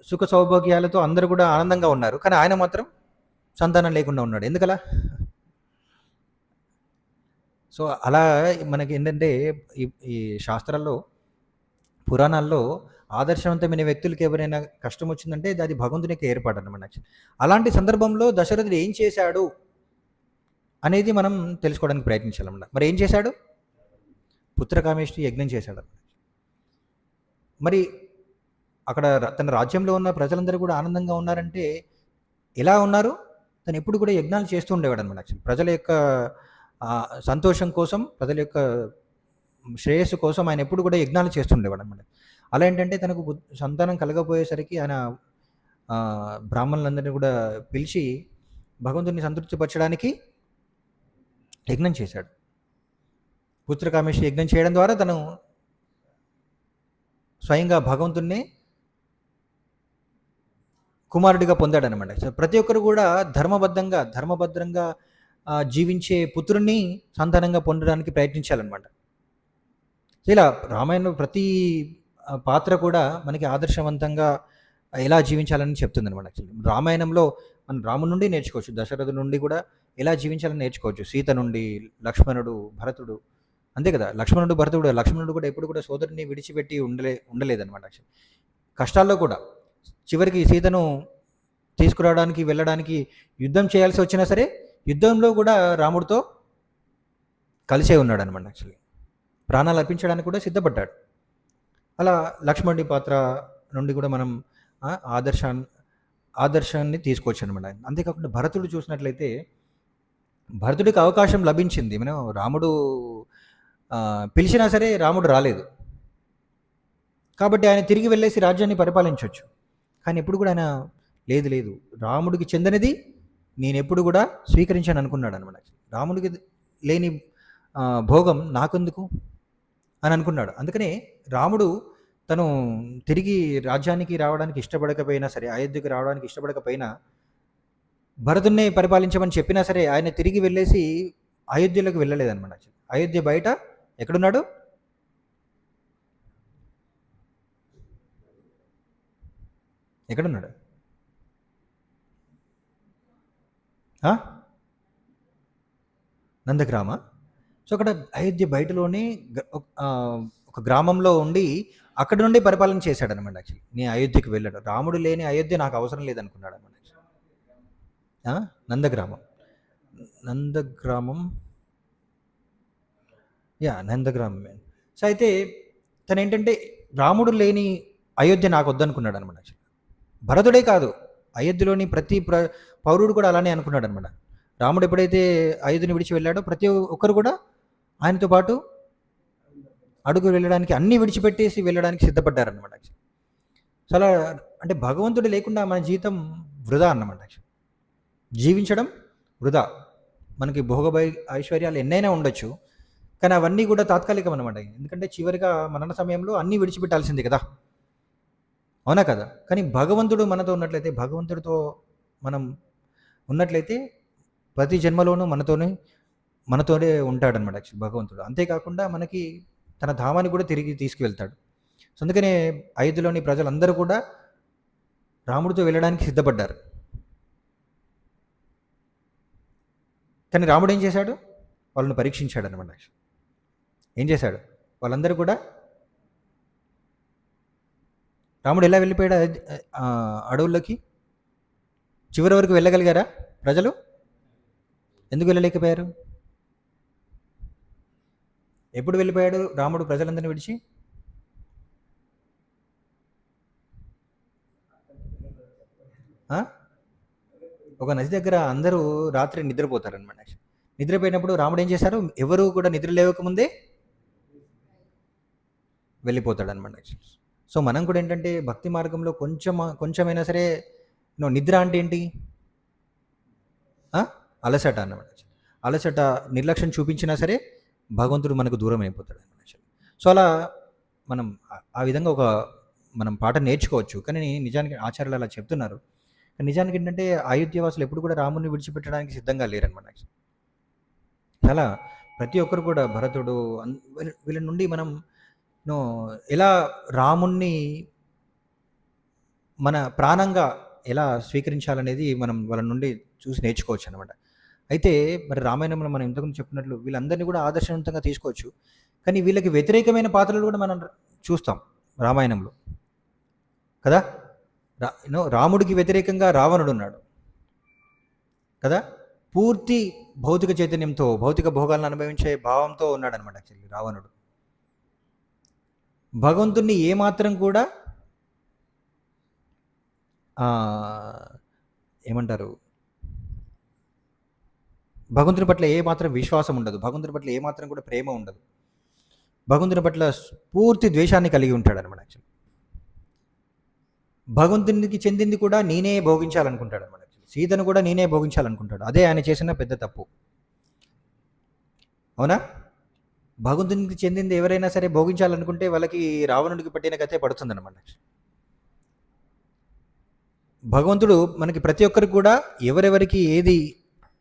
సుఖ సౌభాగ్యాలతో అందరూ కూడా ఆనందంగా ఉన్నారు. కానీ ఆయన మాత్రం సంతానం లేకుండా ఉన్నాడు. ఎందుకలా? సో అలా మనకి ఏంటంటే ఈ ఈ శాస్త్రాల్లో, పురాణాల్లో ఆదర్శవంతమైన వ్యక్తులకి ఎవరైనా కష్టం వచ్చిందంటే అది భగవంతుని యొక్క ఏర్పాటనమాట యాక్చువల్లీ. అలాంటి సందర్భంలో దశరథుడు ఏం చేశాడు అనేది మనం తెలుసుకోవడానికి ప్రయత్నించాలన్నమాట. మరి ఏం చేశాడు? పుత్రకామేష్టి యజ్ఞం చేశాడు. మరి అక్కడ తన రాజ్యంలో ఉన్న ప్రజలందరూ కూడా ఆనందంగా ఉన్నారంటే ఎలా ఉన్నారు? తను ఎప్పుడు కూడా యజ్ఞాలు చేస్తూ ఉండేవాడు అనమాట యాక్చువల్లీ. ప్రజల యొక్క సంతోషం కోసం, ప్రజల యొక్క శ్రేయస్సు కోసం ఆయన ఎప్పుడు కూడా యజ్ఞాలు చేస్తుండేవాడు అనమాట. అలా ఏంటంటే తనకు సంతానం కలగపోయేసరికి ఆయన బ్రాహ్మణులందరినీ కూడా పిలిచి భగవంతుడిని సంతృప్తిపరచడానికి యజ్ఞం చేశాడు. పుత్రకామేష్టి యజ్ఞం చేయడం ద్వారా తను స్వయంగా భగవంతుణ్ణి కుమారుడిగా పొందాడనమాట. ప్రతి ఒక్కరు కూడా ధర్మభద్రంగా జీవించే పుత్రుణ్ణి సంతానంగా పొందడానికి ప్రయత్నించాలన్నమాట. ఇలా రామాయణంలో ప్రతి పాత్ర కూడా మనకి ఆదర్శవంతంగా ఎలా జీవించాలని చెప్తుందనమాట. యాక్చువల్లీ రామాయణంలో మనం రాముడి నుండి నేర్చుకోవచ్చు, దశరథుడి నుండి కూడా ఎలా జీవించాలని నేర్చుకోవచ్చు. సీత నుండి, లక్ష్మణుడు, భరతుడు, అంతే కదా. లక్ష్మణుడు కూడా ఎప్పుడు కూడా సోదరుని విడిచిపెట్టి ఉండలేదన్నమాట. యాక్చువల్లీ కష్టాల్లో కూడా చివరికి సీతను తీసుకురావడానికి వెళ్ళడానికి యుద్ధం చేయాల్సి వచ్చినా సరే యుద్ధంలో కూడా రాముడితో కలిసే ఉన్నాడు అనమాట. యాక్చువల్లీ ప్రాణాలు అర్పించడానికి కూడా సిద్ధపడ్డాడు. అలా లక్ష్మణుడి పాత్ర నుండి కూడా మనం ఆదర్శాన్ని తీసుకోవచ్చు అనమాట. అంతేకాకుండా భరతుడు చూసినట్లయితే భరతుడికి అవకాశం లభించింది. మనం రాముడు పిలిచినా సరే రాముడు రాలేదు కాబట్టి ఆయన తిరిగి వెళ్ళేసి రాజ్యాన్ని పరిపాలించవచ్చు. కానీ ఎప్పుడు కూడా ఆయన లేదు రాముడికి చెందినది నేను ఎప్పుడు కూడా స్వీకరించాను అనుకున్నాడు అనమాట. రాముడికి లేని భోగం నాకెందుకు అని అనుకున్నాడు. అందుకనే రాముడు తను తిరిగి రాజ్యానికి రావడానికి ఇష్టపడకపోయినా సరే, అయోధ్యకి రావడానికి ఇష్టపడకపోయినా, భరతున్నే పరిపాలించమని చెప్పినా సరే ఆయన తిరిగి వెళ్ళేసి అయోధ్యలోకి వెళ్ళలేదన్నమాట. అయోధ్య బయట ఎక్కడున్నాడు? ఎక్కడున్నాడు? నందగ్రామ. సో అక్కడ అయోధ్య బయటలోనే ఒక గ్రామంలో ఉండి అక్కడ నుండి పరిపాలన చేశాడనమాట. యాక్చువల్లీ నేను అయోధ్యకి వెళ్ళాడు. రాముడు లేని అయోధ్య నాకు అవసరం లేదనుకున్నాడు అనమాట. నందగ్రామం నందగ్రామం. సో అయితే తను ఏంటంటే రాముడు లేని అయోధ్య నాకు వద్దనుకున్నాడు అనమాట. భరతుడే కాదు, అయోధ్యలోని ప్రతి పౌరుడు కూడా అలానే అనుకున్నాడు అనమాట. రాముడు ఎప్పుడైతే అయోధ్యని విడిచి వెళ్ళాడో ప్రతి ఒక్కరు కూడా ఆయనతో పాటు అడుగు వెళ్ళడానికి, అన్నీ విడిచిపెట్టేసి వెళ్ళడానికి సిద్ధపడ్డారనమాట. చాలా అంటే భగవంతుడు లేకుండా మన జీవితం వృధా అన్నమాట. జీవించడం వృధా. మనకి ఐశ్వర్యాలు ఎన్నైనా ఉండొచ్చు, కానీ అవన్నీ కూడా తాత్కాలికం అనమాట. ఎందుకంటే చివరిగా మరణ సమయంలో అన్నీ విడిచిపెట్టాల్సిందే కదా, అవునా కదా. కానీ భగవంతుడు మనతో ఉన్నట్లయితే, భగవంతుడితో మనం ఉన్నట్లయితే ప్రతి జన్మలోనూ మనతోనే ఉంటాడనమాట యాక్చువల్లీ భగవంతుడు. అంతేకాకుండా మనకి తన ధామాన్ని కూడా తిరిగి తీసుకువెళ్తాడు. సో అందుకనే అయోధ్యలోని ప్రజలందరూ కూడా రాముడితో వెళ్ళడానికి సిద్ధపడ్డారు. కానీ రాముడు ఏం చేశాడు? వాళ్ళని పరీక్షించాడు అనమాట. ఏం చేశాడు? వాళ్ళందరూ కూడా రాముడు ఎలా వెళ్ళిపోయాడు అడవుల్లోకి? చివరి వరకు వెళ్ళగలిగారా ప్రజలు? ఎందుకు వెళ్ళలేకపోయారు? ఎప్పుడు వెళ్ళిపోయాడు రాముడు ప్రజలందరినీ విడిచి? ఒక నది దగ్గర అందరూ రాత్రి నిద్రపోతారనమాట. నిద్రపోయినప్పుడు రాముడు ఏం చేశారు? ఎవరు కూడా నిద్ర లేవకముందే వెళ్ళిపోతాడనమాట. సో మనం కూడా ఏంటంటే భక్తి మార్గంలో కొంచెమైనా సరే నిద్ర అంటే ఏంటి? అలసట అన్నమాట. అలసట, నిర్లక్ష్యం చూపించినా సరే భగవంతుడు మనకు దూరం అయిపోతాడు అన్నమాట. సో అలా మనం ఆ విధంగా మనం పాట నేర్చుకోవచ్చు. కానీ నిజానికి ఆచార్యులు అలా చెప్తున్నారు. నిజానికి ఏంటంటే అయోధ్యవాసులు ఎప్పుడు కూడా రాముడిని విడిచిపెట్టడానికి సిద్ధంగా లేరనమాట. చాలా ప్రతి ఒక్కరు కూడా భరతుడు వీళ్ళ నుండి మనం నో ఎలా రాముణ్ణి మన ప్రాణంగా ఎలా స్వీకరించాలనేది మనం వాళ్ళ నుండి చూసి నేర్చుకోవచ్చు అనమాట. అయితే మరి రామాయణంలో మనం ఇంతకుముందు చెప్పినట్లు వీళ్ళందరినీ కూడా ఆదర్శవంతంగా తీసుకోవచ్చు. కానీ వీళ్ళకి వ్యతిరేకమైన పాత్రలు కూడా మనం చూస్తాం రామాయణంలో. కదా! రాముడికి వ్యతిరేకంగా రావణుడున్నాడు. కదా! పూర్తి భౌతిక చైతన్యంతో, భౌతిక భోగాలను అనుభవించే భావంతో ఉన్నాడనమాట యాక్చువల్లీ రావణుడు. భగవంతుడిని ఏమాత్రం కూడా ఏమంటారు, భగవంతుని పట్ల ఏమాత్రం విశ్వాసం ఉండదు. భగవంతుని పట్ల ఏమాత్రం కూడా ప్రేమ ఉండదు. భగవంతుని పట్ల పూర్తి ద్వేషాన్ని కలిగి ఉంటాడనమాట యాక్చువల్లీ. భగవంతునికి చెందింది కూడా నేనే భోగించాలనుకుంటాడు అనమాట. సీతను కూడా నేనే భోగించాలనుకుంటాడు. అదే ఆయన చేసిన పెద్ద తప్పు. అవునా? భగవంతునికి చెందింది ఎవరైనా సరే భోగించాలనుకుంటే వాళ్ళకి రావణుడికి పట్టిన గతే పడుతుందన్నమాట. భగవంతుడు మనకి ప్రతి ఒక్కరికి కూడా ఎవరెవరికి ఏది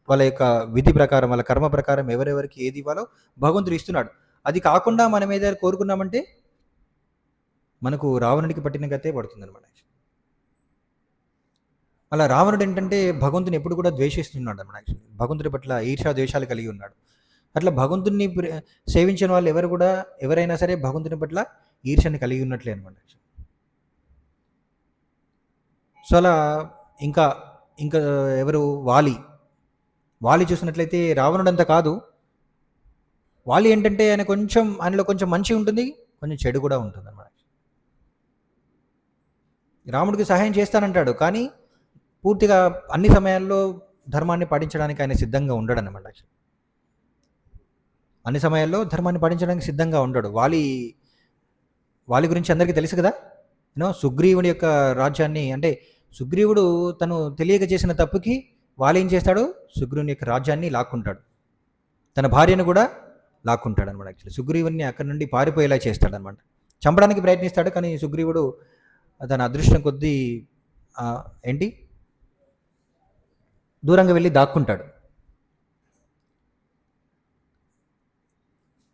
వాళ్ళ యొక్క విధి ప్రకారం, వాళ్ళ కర్మ ప్రకారం ఎవరెవరికి ఏది ఇవ్వాలో భగవంతుడు ఇస్తున్నాడు. అది కాకుండా మనం ఏదైనా కోరుకున్నామంటే మనకు రావణుడికి పట్టిన గతే పడుతుందన్నమాట. అలా రావణుడు ఏంటంటే భగవంతుని ఎప్పుడు కూడా ద్వేషిస్తున్నాడు అన్నమాట. యాక్చువల్లీ భగవంతుడి పట్ల ఈర్ష్యా ద్వేషాలు కలిగి ఉన్నాడు. అట్లా భగవంతుని సేవించిన వాళ్ళు ఎవరైనా సరే భగవంతుని పట్ల ఈర్ష్యని కలిగి ఉన్నట్లే అనమాట. సో అలా ఇంకా ఇంకా ఎవరు వాలి చూసినట్లయితే రావణుడు అంత కాదు. వాలి ఏంటంటే ఆయనలో కొంచెం మంచి ఉంటుంది, కొంచెం చెడు కూడా ఉంటుంది అన్నమాట. రాముడికి సహాయం చేస్తానంటాడు, కానీ పూర్తిగా అన్ని సమయాల్లో ధర్మాన్ని పాటించడానికి ఆయన సిద్ధంగా ఉండడు అన్నమాట. అన్ని సమయాల్లో ధర్మాన్ని పాటించడానికి సిద్ధంగా ఉండడు. వాలి గురించి అందరికీ తెలుసు కదా. సుగ్రీవుని యొక్క రాజ్యాన్ని, అంటే సుగ్రీవుడు తను తెలియక చేసిన తప్పుకి వాలి ఏం చేస్తాడు, సుగ్రీవుని యొక్క రాజ్యాన్ని లాక్కుంటాడు, తన భార్యను కూడా లాక్కుంటాడు అనమాట. యాక్చువల్లీ సుగ్రీవుని అక్కడి నుండి పారిపోయేలా చేస్తాడనమాట. చంపడానికి ప్రయత్నిస్తాడు, కానీ సుగ్రీవుడు తన అదృష్టం కొద్దీ దూరంగా వెళ్ళి దాక్కుంటాడు.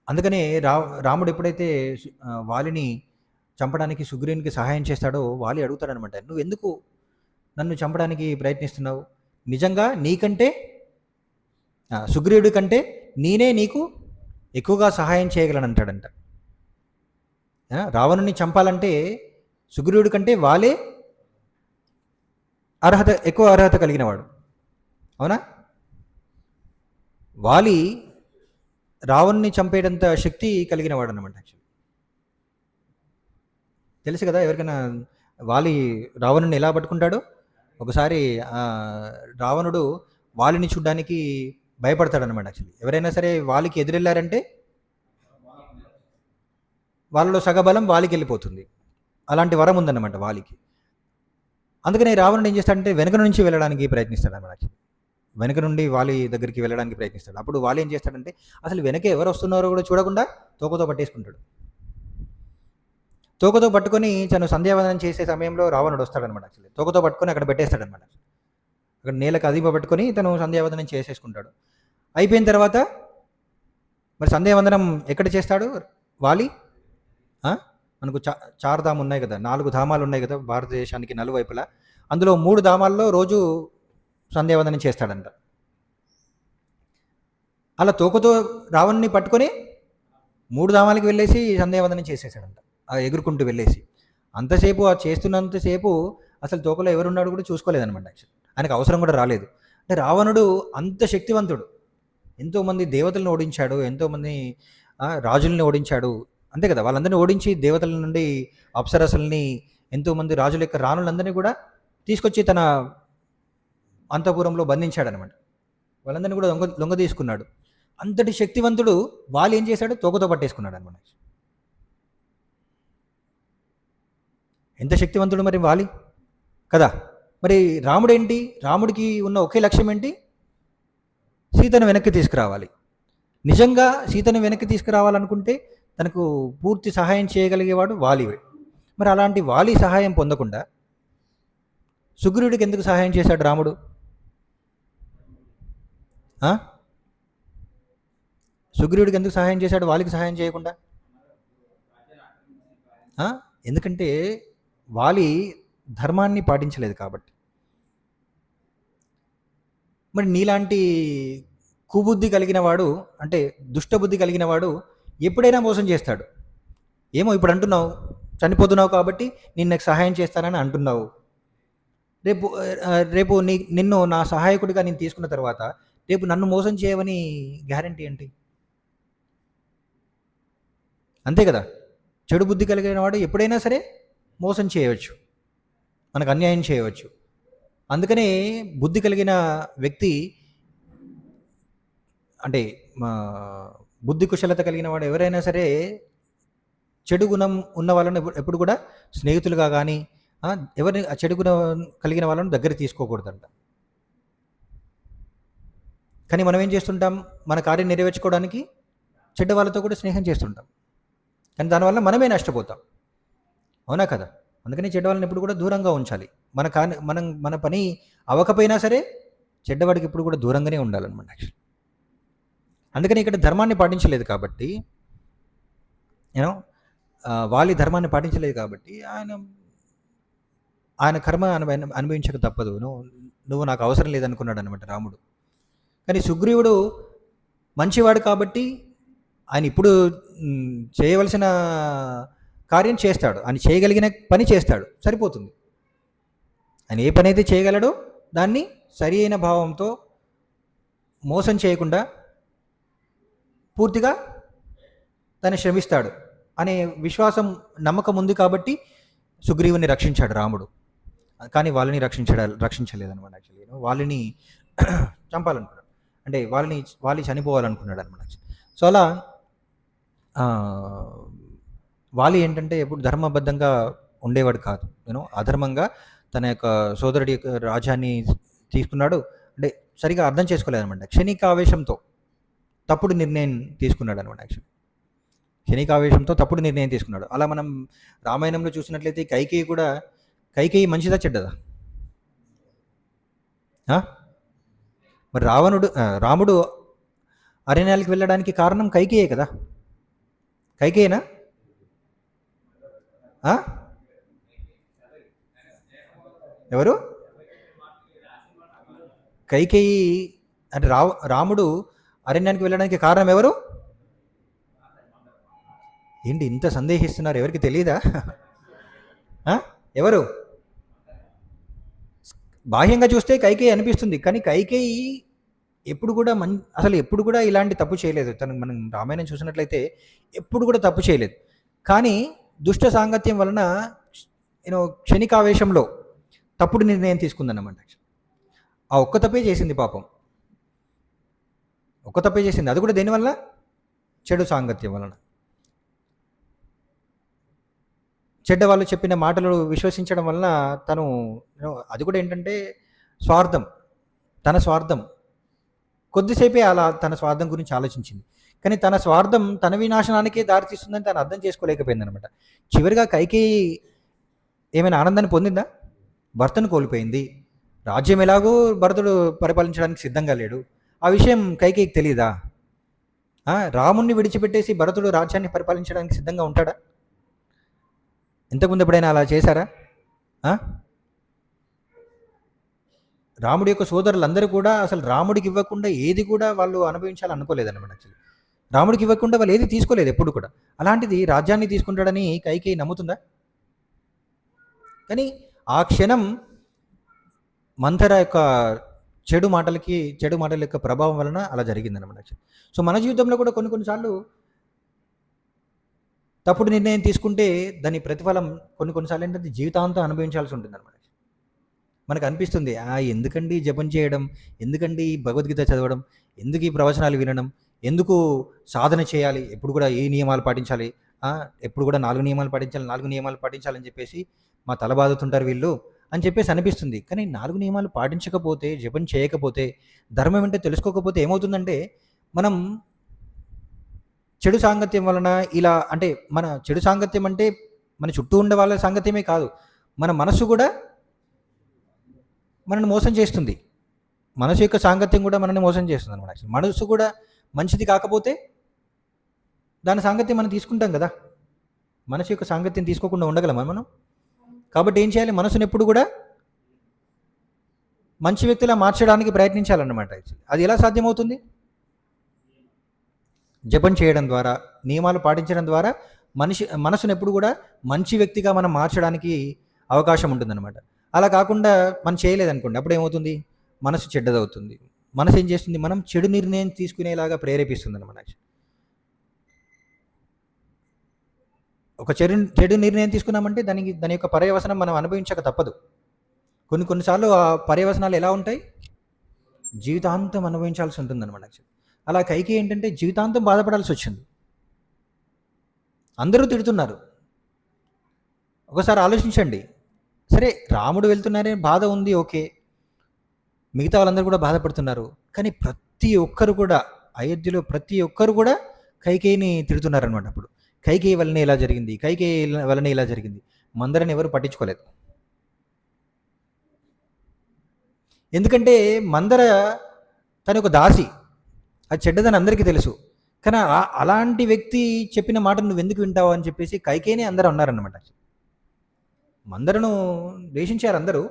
అందుకనే రాముడు ఎప్పుడైతే వాలిని చంపడానికి సుగ్రీవునికి సహాయం చేస్తాడో వాలి అడుగుతాడనమాట, నువ్వు ఎందుకు నన్ను చంపడానికి ప్రయత్నిస్తున్నావు? నిజంగా నీకంటే సుగ్రీవుడి కంటే నేనే నీకు ఎక్కువగా సహాయం చేయగలనంటాడంట. రావణుని చంపాలంటే సుగ్రీవుడి కంటే వాలే ఎక్కువ అర్హత కలిగినవాడు. అవునా? వాలి రావణ్ణి చంపేటంత శక్తి కలిగిన వాడు అనమాట. యాక్చువల్లీ తెలుసు కదా ఎవరికైనా వాలి రావణుని ఎలా పట్టుకుంటాడో. ఒకసారి రావణుడు వాలిని చూడ్డానికి భయపడతాడనమాట. యాక్చువల్లీ ఎవరైనా సరే వాలికి ఎదురెళ్ళారంటే వాళ్ళలో సగబలం వాలికి వెళ్ళిపోతుంది. అలాంటి వరం ఉందన్నమాట వాలికి. అందుకనే రావణుడు ఏం చేస్తాడంటే వెనక నుంచి వెళ్ళడానికి ప్రయత్నిస్తాడు అన్నమాట. వెనక నుండి వాలి దగ్గరికి వెళ్ళడానికి ప్రయత్నిస్తాడు. అప్పుడు వాలి ఏం చేస్తాడంటే అసలు వెనక ఎవరు వస్తున్నారో కూడా చూడకుండా తోకతో పట్టేసుకుంటాడు. తోకతో పట్టుకొని తను సంధ్యావందనం చేసే సమయంలో రావణుడు వస్తాడనమాట. యాక్చువల్లీ తోకతో పట్టుకొని అక్కడ పెట్టేస్తాడనమాట. అక్కడ నేలకు అదిప పట్టుకొని తను సంధ్యావందనం చేసేసుకుంటాడు. అయిపోయిన తర్వాత మరి సంధ్యావందనం ఎక్కడ చేస్తాడు వాలి? మనకు చార్ధామ్ ఉన్నాయి కదా, 4 ధామాలు ఉన్నాయి కదా భారతదేశానికి నలువైపులా. అందులో 3 ధామాల్లో రోజు సంధ్యావందనం చేస్తాడంట. అలా తోకతో రావణ్ణి పట్టుకొని 3 ధామాలకి వెళ్ళేసి సంధ్యావందనం చేసేసాడంట, ఎగురుకుంటూ వెళ్ళేసి. అంతసేపు చేస్తున్నంతసేపు అసలు తోకలో ఎవరున్నాడు కూడా చూసుకోలేదనమాట. యాక్చువల్లీ ఆయనకు అవసరం కూడా రాలేదు. అంటే రావణుడు అంత శక్తివంతుడు. ఎంతోమంది దేవతలను ఓడించాడు, ఎంతోమంది రాజుల్ని ఓడించాడు, అంతే కదా. వాళ్ళందరినీ ఓడించి దేవతల నుండి అప్సరసుల్ని, ఎంతోమంది రాజుల యొక్క రాణులందరినీ కూడా తీసుకొచ్చి తన అంతఃపురంలో బంధించాడనమాట. వాళ్ళందరినీ కూడా లొంగ తీసుకున్నాడు. అంతటి శక్తివంతుడు వాళ్ళు ఏం చేశాడు, తోకతో పట్టేసుకున్నాడు అనమాట. ఎంత శక్తివంతుడు మరి వాలి కదా. మరి రాముడు ఏంటి, రాముడికి ఉన్న ఒకే లక్ష్యం ఏంటి, సీతను వెనక్కి తీసుకురావాలి. నిజంగా సీతను వెనక్కి తీసుకురావాలనుకుంటే తనకు పూర్తి సహాయం చేయగలిగేవాడు వాలివే. మరి అలాంటి వాలి సహాయం పొందకుండా సుగ్రీవుడికి ఎందుకు సహాయం చేశాడు రాముడు? సుగ్రీవుడికి ఎందుకు సహాయం చేశాడు వాళ్ళకి సహాయం చేయకుండా? ఆ? ఎందుకంటే వాలి ధర్మాన్ని పాటించలేదు కాబట్టి. మరి నీలాంటి కుబుద్ధి కలిగిన వాడు, అంటే దుష్టబుద్ధి కలిగిన వాడు ఎప్పుడైనా మోసం చేస్తాడు. ఏమో ఇప్పుడు అంటున్నావు, చనిపోతున్నావు కాబట్టి నేను నీకు సహాయం చేస్తానని అంటున్నావు. రేపు రేపు నిన్ను నా సహాయకుడిగా నేను తీసుకున్న తర్వాత రేపు నన్ను మోసం చేయవని గ్యారంటీ ఏంటి? అంతే కదా. చెడు బుద్ధి కలిగిన వాడు ఎప్పుడైనా సరే మోసం చేయవచ్చు, మనకు అన్యాయం చేయవచ్చు. అందుకనే బుద్ధి కలిగిన వ్యక్తి, అంటే బుద్ధి కుశలత కలిగిన వాడు ఎవరైనా సరే చెడు గుణం ఉన్న వాళ్ళని ఎప్పుడు కూడా స్నేహితులుగా కానీ ఎవరిని చెడు గుణం కలిగిన వాళ్ళని దగ్గర తీసుకోకూడదంట. కానీ మనం ఏం చేస్తుంటాం, మన కార్యం నెరవేర్చుకోవడానికి చెడ్డ వాళ్ళతో కూడా స్నేహం చేస్తుంటాం, కానీ దానివల్ల మనమే నష్టపోతాం. అవునా కదా. అందుకని చెడ్డ వాళ్ళని ఎప్పుడు కూడా దూరంగా ఉంచాలి. మన పని అవ్వకపోయినా సరే చెడ్డవాడికి ఎప్పుడు కూడా దూరంగానే ఉండాలన్నమాట యాక్చువల్లీ. అందుకని ఇక్కడ ధర్మాన్ని పాటించలేదు కాబట్టి, యూనో వాలి ధర్మాన్ని పాటించలేదు కాబట్టి ఆయన కర్మ అనుభవించక తప్పదు. నువ్వు నాకు అవసరం లేదనుకున్నాడు అనమాట రాముడు. కానీ సుగ్రీవుడు మంచివాడు కాబట్టి ఆయన ఇప్పుడు చేయవలసిన కార్యం చేస్తాడు, ఆయన చేయగలిగిన పని చేస్తాడు, సరిపోతుంది. ఆయన ఏ పని అయితే చేయగలడో దాన్ని సరి అయిన భావంతో మోసం చేయకుండా పూర్తిగా తను శ్రమిస్తాడు అనే విశ్వాసం, నమ్మకం ఉంది కాబట్టి సుగ్రీవుని రక్షించాడు రాముడు. కానీ వాళ్ళని రక్షించలేదన్నమాట యాక్చువల్లీ. వాళ్ళని చంపాలనుకున్నాడు, అంటే వాళ్ళు చనిపోవాలనుకున్నాడు అనమాట. సో అలా వాలి ఏంటంటే ఎప్పుడు ధర్మబద్ధంగా ఉండేవాడు కాదు. అధర్మంగా తన యొక్క సోదరుడి యొక్క రాజ్యాన్ని తీసుకున్నాడు. అంటే సరిగా అర్థం చేసుకోలేదనమాట. క్షణికావేశంతో తప్పుడు నిర్ణయం తీసుకున్నాడు అనమాట యాక్చువల్లీ. క్షణికావేశంతో తప్పుడు నిర్ణయం తీసుకున్నాడు. అలా మనం రామాయణంలో చూసినట్లయితే కైకేయి మంచిదా చెడ్డదా? మరి రాముడు అరణ్యాలకు వెళ్ళడానికి కారణం కైకేయే కదా. కైకేయేనా? ఎవరు? కైకేయి. అంటే రాముడు అరణ్యానికి వెళ్ళడానికి కారణం ఎవరు? ఏంటి ఇంత సందేహిస్తున్నారు? ఎవరికి తెలియదా? ఎవరు? బాహ్యంగా చూస్తే కైకేయి అనిపిస్తుంది, కానీ కైకేయి ఎప్పుడు కూడా అసలు ఎప్పుడు కూడా ఇలాంటి తప్పు చేయలేదు. మనం రామాయణం చూసినట్లయితే ఎప్పుడు కూడా తప్పు చేయలేదు. కానీ దుష్ట సాంగత్యం వలన క్షణికావేశంలో తప్పుడు నిర్ణయం తీసుకుందన్నమాట. ఆ ఒక్క తప్పే చేసింది పాపం, ఒక్క తప్పే చేసింది. అది కూడా దేనివల్ల? చెడు సాంగత్యం వలన. చెడ్డ వాళ్ళు చెప్పిన మాటలు విశ్వసించడం వలన తను, అది కూడా ఏంటంటే స్వార్థం, తన స్వార్థం. కొద్దిసేపే అలా తన స్వార్థం గురించి ఆలోచించింది, కానీ తన స్వార్థం తన వినాశనానికే దారితీస్తుందని తను అర్థం చేసుకోలేకపోయింది అనమాట. చివరిగా కైకేయి ఏమైనా ఆనందాన్ని పొందిందా? భర్తను కోల్పోయింది. రాజ్యం ఎలాగో భరతుడు పరిపాలించడానికి సిద్ధంగా లేడు, ఆ విషయం కైకేయికి తెలియదా? రాముణ్ణి విడిచిపెట్టేసి భరతుడు రాజ్యాన్ని పరిపాలించడానికి సిద్ధంగా ఉంటాడా? ఇంతకుముందు ఎప్పుడైనా అలా చేశారా? రాముడి యొక్క సోదరులందరూ కూడా అసలు రాముడికి ఇవ్వకుండా ఏది కూడా వాళ్ళు అనుభవించాలనుకోలేదన్నమాట. యాక్చువల్లీ రాముడికి ఇవ్వకుండా వాళ్ళు ఏది తీసుకోలేదు ఎప్పుడు కూడా. అలాంటిది రాజ్యాన్ని తీసుకుంటాడని కైకేయి నమ్ముతుందా? కానీ ఆ క్షణం మంథర యొక్క చెడు మాటల యొక్క ప్రభావం వలన అలా జరిగిందన్నమాట. సో మన జీవితంలో కూడా కొన్నిసార్లు తప్పుడు నిర్ణయం తీసుకుంటే దాని ప్రతిఫలం కొన్నిసార్లు ఏంటంటే జీవితాంతం అనుభవించాల్సి ఉంటుంది అనమాట. మనకు అనిపిస్తుంది, ఎందుకండి జపం చేయడం, ఎందుకండి భగవద్గీత చదవడం, ఎందుకు ఈ ప్రవచనాలు వినడం, ఎందుకు సాధన చేయాలి, ఎప్పుడు కూడా ఏ నియమాలు పాటించాలి, ఎప్పుడు కూడా 4 నియమాలు పాటించాలని చెప్పేసి మా తల బాదుతుంటారు వీళ్ళు అని చెప్పేసి అనిపిస్తుంది. కానీ 4 నియమాలు పాటించకపోతే, జపం చేయకపోతే, ధర్మం ఏంటో తెలుసుకోకపోతే ఏమవుతుందంటే మనం చెడు సాంగత్యం వలన ఇలా, అంటే మన చెడు సాంగత్యం అంటే మన చుట్టూ ఉండే వాళ్ళ సాంగత్యమే కాదు, మన మనసు కూడా మనల్ని మోసం చేస్తుంది. మనసు యొక్క సాంగత్యం కూడా మనల్ని మోసం చేస్తుంది అనమాట. మనసు కూడా మంచిది కాకపోతే దాని సాంగత్యం మనం తీసుకుంటాం కదా. మనసు యొక్క సాంగత్యం తీసుకోకుండా ఉండగలమా మనం? కాబట్టి ఏం చేయాలి? మనసుని ఎప్పుడు కూడా మంచి వ్యక్తిలా మార్చడానికి ప్రయత్నించాలన్నమాట. అది ఎలా సాధ్యమవుతుంది? జపం చేయడం ద్వారా, నియమాలు పాటించడం ద్వారా మనసును ఎప్పుడు కూడా మంచి వ్యక్తిగా మనం మార్చడానికి అవకాశం ఉంటుందన్నమాట. అలా కాకుండా మనం చేయలేదనుకోండి, అప్పుడు ఏమవుతుంది? మనసు చెడ్డదవుతుంది. మనసు ఏం చేస్తుంది? మనం చెడు నిర్ణయం తీసుకునేలాగా ప్రేరేపిస్తుంది అన్నమాట. ఒక చెడు నిర్ణయం తీసుకున్నామంటే దాని యొక్క పర్యవసనం మనం అనుభవించక తప్పదు. కొన్నిసార్లు ఆ పర్యవసనాలు ఎలా ఉంటాయి? జీవితాంతం అనుభవించాల్సి ఉంటుందన్నమాట. అలా కైకేయి ఏంటంటే జీవితాంతం బాధపడాల్సి వచ్చింది. అందరూ తిడుతున్నారు. ఒకసారి ఆలోచించండి. సరే, రాముడు వెళ్తున్నారనే బాధ ఉంది, ఓకే. మిగతా వాళ్ళందరూ కూడా బాధపడుతున్నారు. కానీ ప్రతి ఒక్కరు కూడా అయోధ్యలో ప్రతి ఒక్కరు కూడా కైకేయిని తిడుతున్నారనమాట. అప్పుడు కైకేయి వలన ఇలా జరిగింది, కైకేయి వలన ఇలా జరిగింది. మందరని ఎవరు పట్టించుకోలేదు. ఎందుకంటే మందర తన ఒక దాసి, అది చెడ్డదని అందరికీ తెలుసు. కానీ అలాంటి వ్యక్తి చెప్పిన మాట నువ్వు ఎందుకు వింటావు అని చెప్పేసి కైకేయిని అందరూ అన్నారన్నమాట. మందరను ద్వేషించారు అందరూ,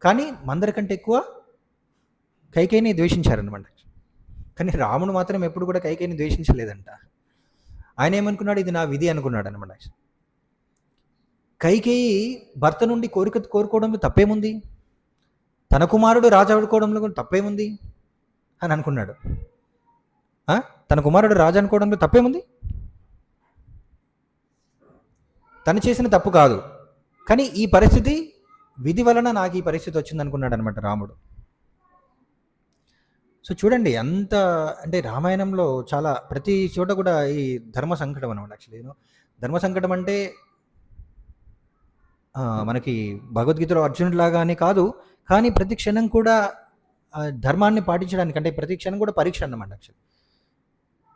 కానీ మందర కంటే ఎక్కువ కైకేయిని ద్వేషించారనమాట. కానీ రాముడు మాత్రం ఎప్పుడు కూడా కైకేయిని ద్వేషించలేదంట. ఆయన ఏమనుకున్నాడు? ఇది నా విధి అనుకున్నాడు అనమాట. కైకేయి భర్త నుండి కోరుకోవడంలో తప్పేముంది? తన కుమారుడు రాజు అనుకోవడంలో కూడా తప్పేముంది అని అనుకున్నాడు. తన కుమారుడు రాజు అనుకోవడంలో తప్పేముంది? తను చేసిన తప్పు కాదు, కానీ ఈ పరిస్థితి విధి వలన నాకు ఈ పరిస్థితి వచ్చింది అనుకున్నాడు అనమాట రాముడు. సో చూడండి, అంత అంటే రామాయణంలో చాలా ప్రతి చోట కూడా ఈ ధర్మ సంకటం అనమాట. యాక్చువల్లీ ధర్మ సంకటం అంటే మనకి భగవద్గీతలో అర్జునుడిలాగా అని కాదు, కానీ ప్రతి క్షణం కూడా ధర్మాన్ని పాటించడానికి, అంటే ప్రతి క్షణం కూడా పరీక్ష అన్నమాట. యాక్చువల్లీ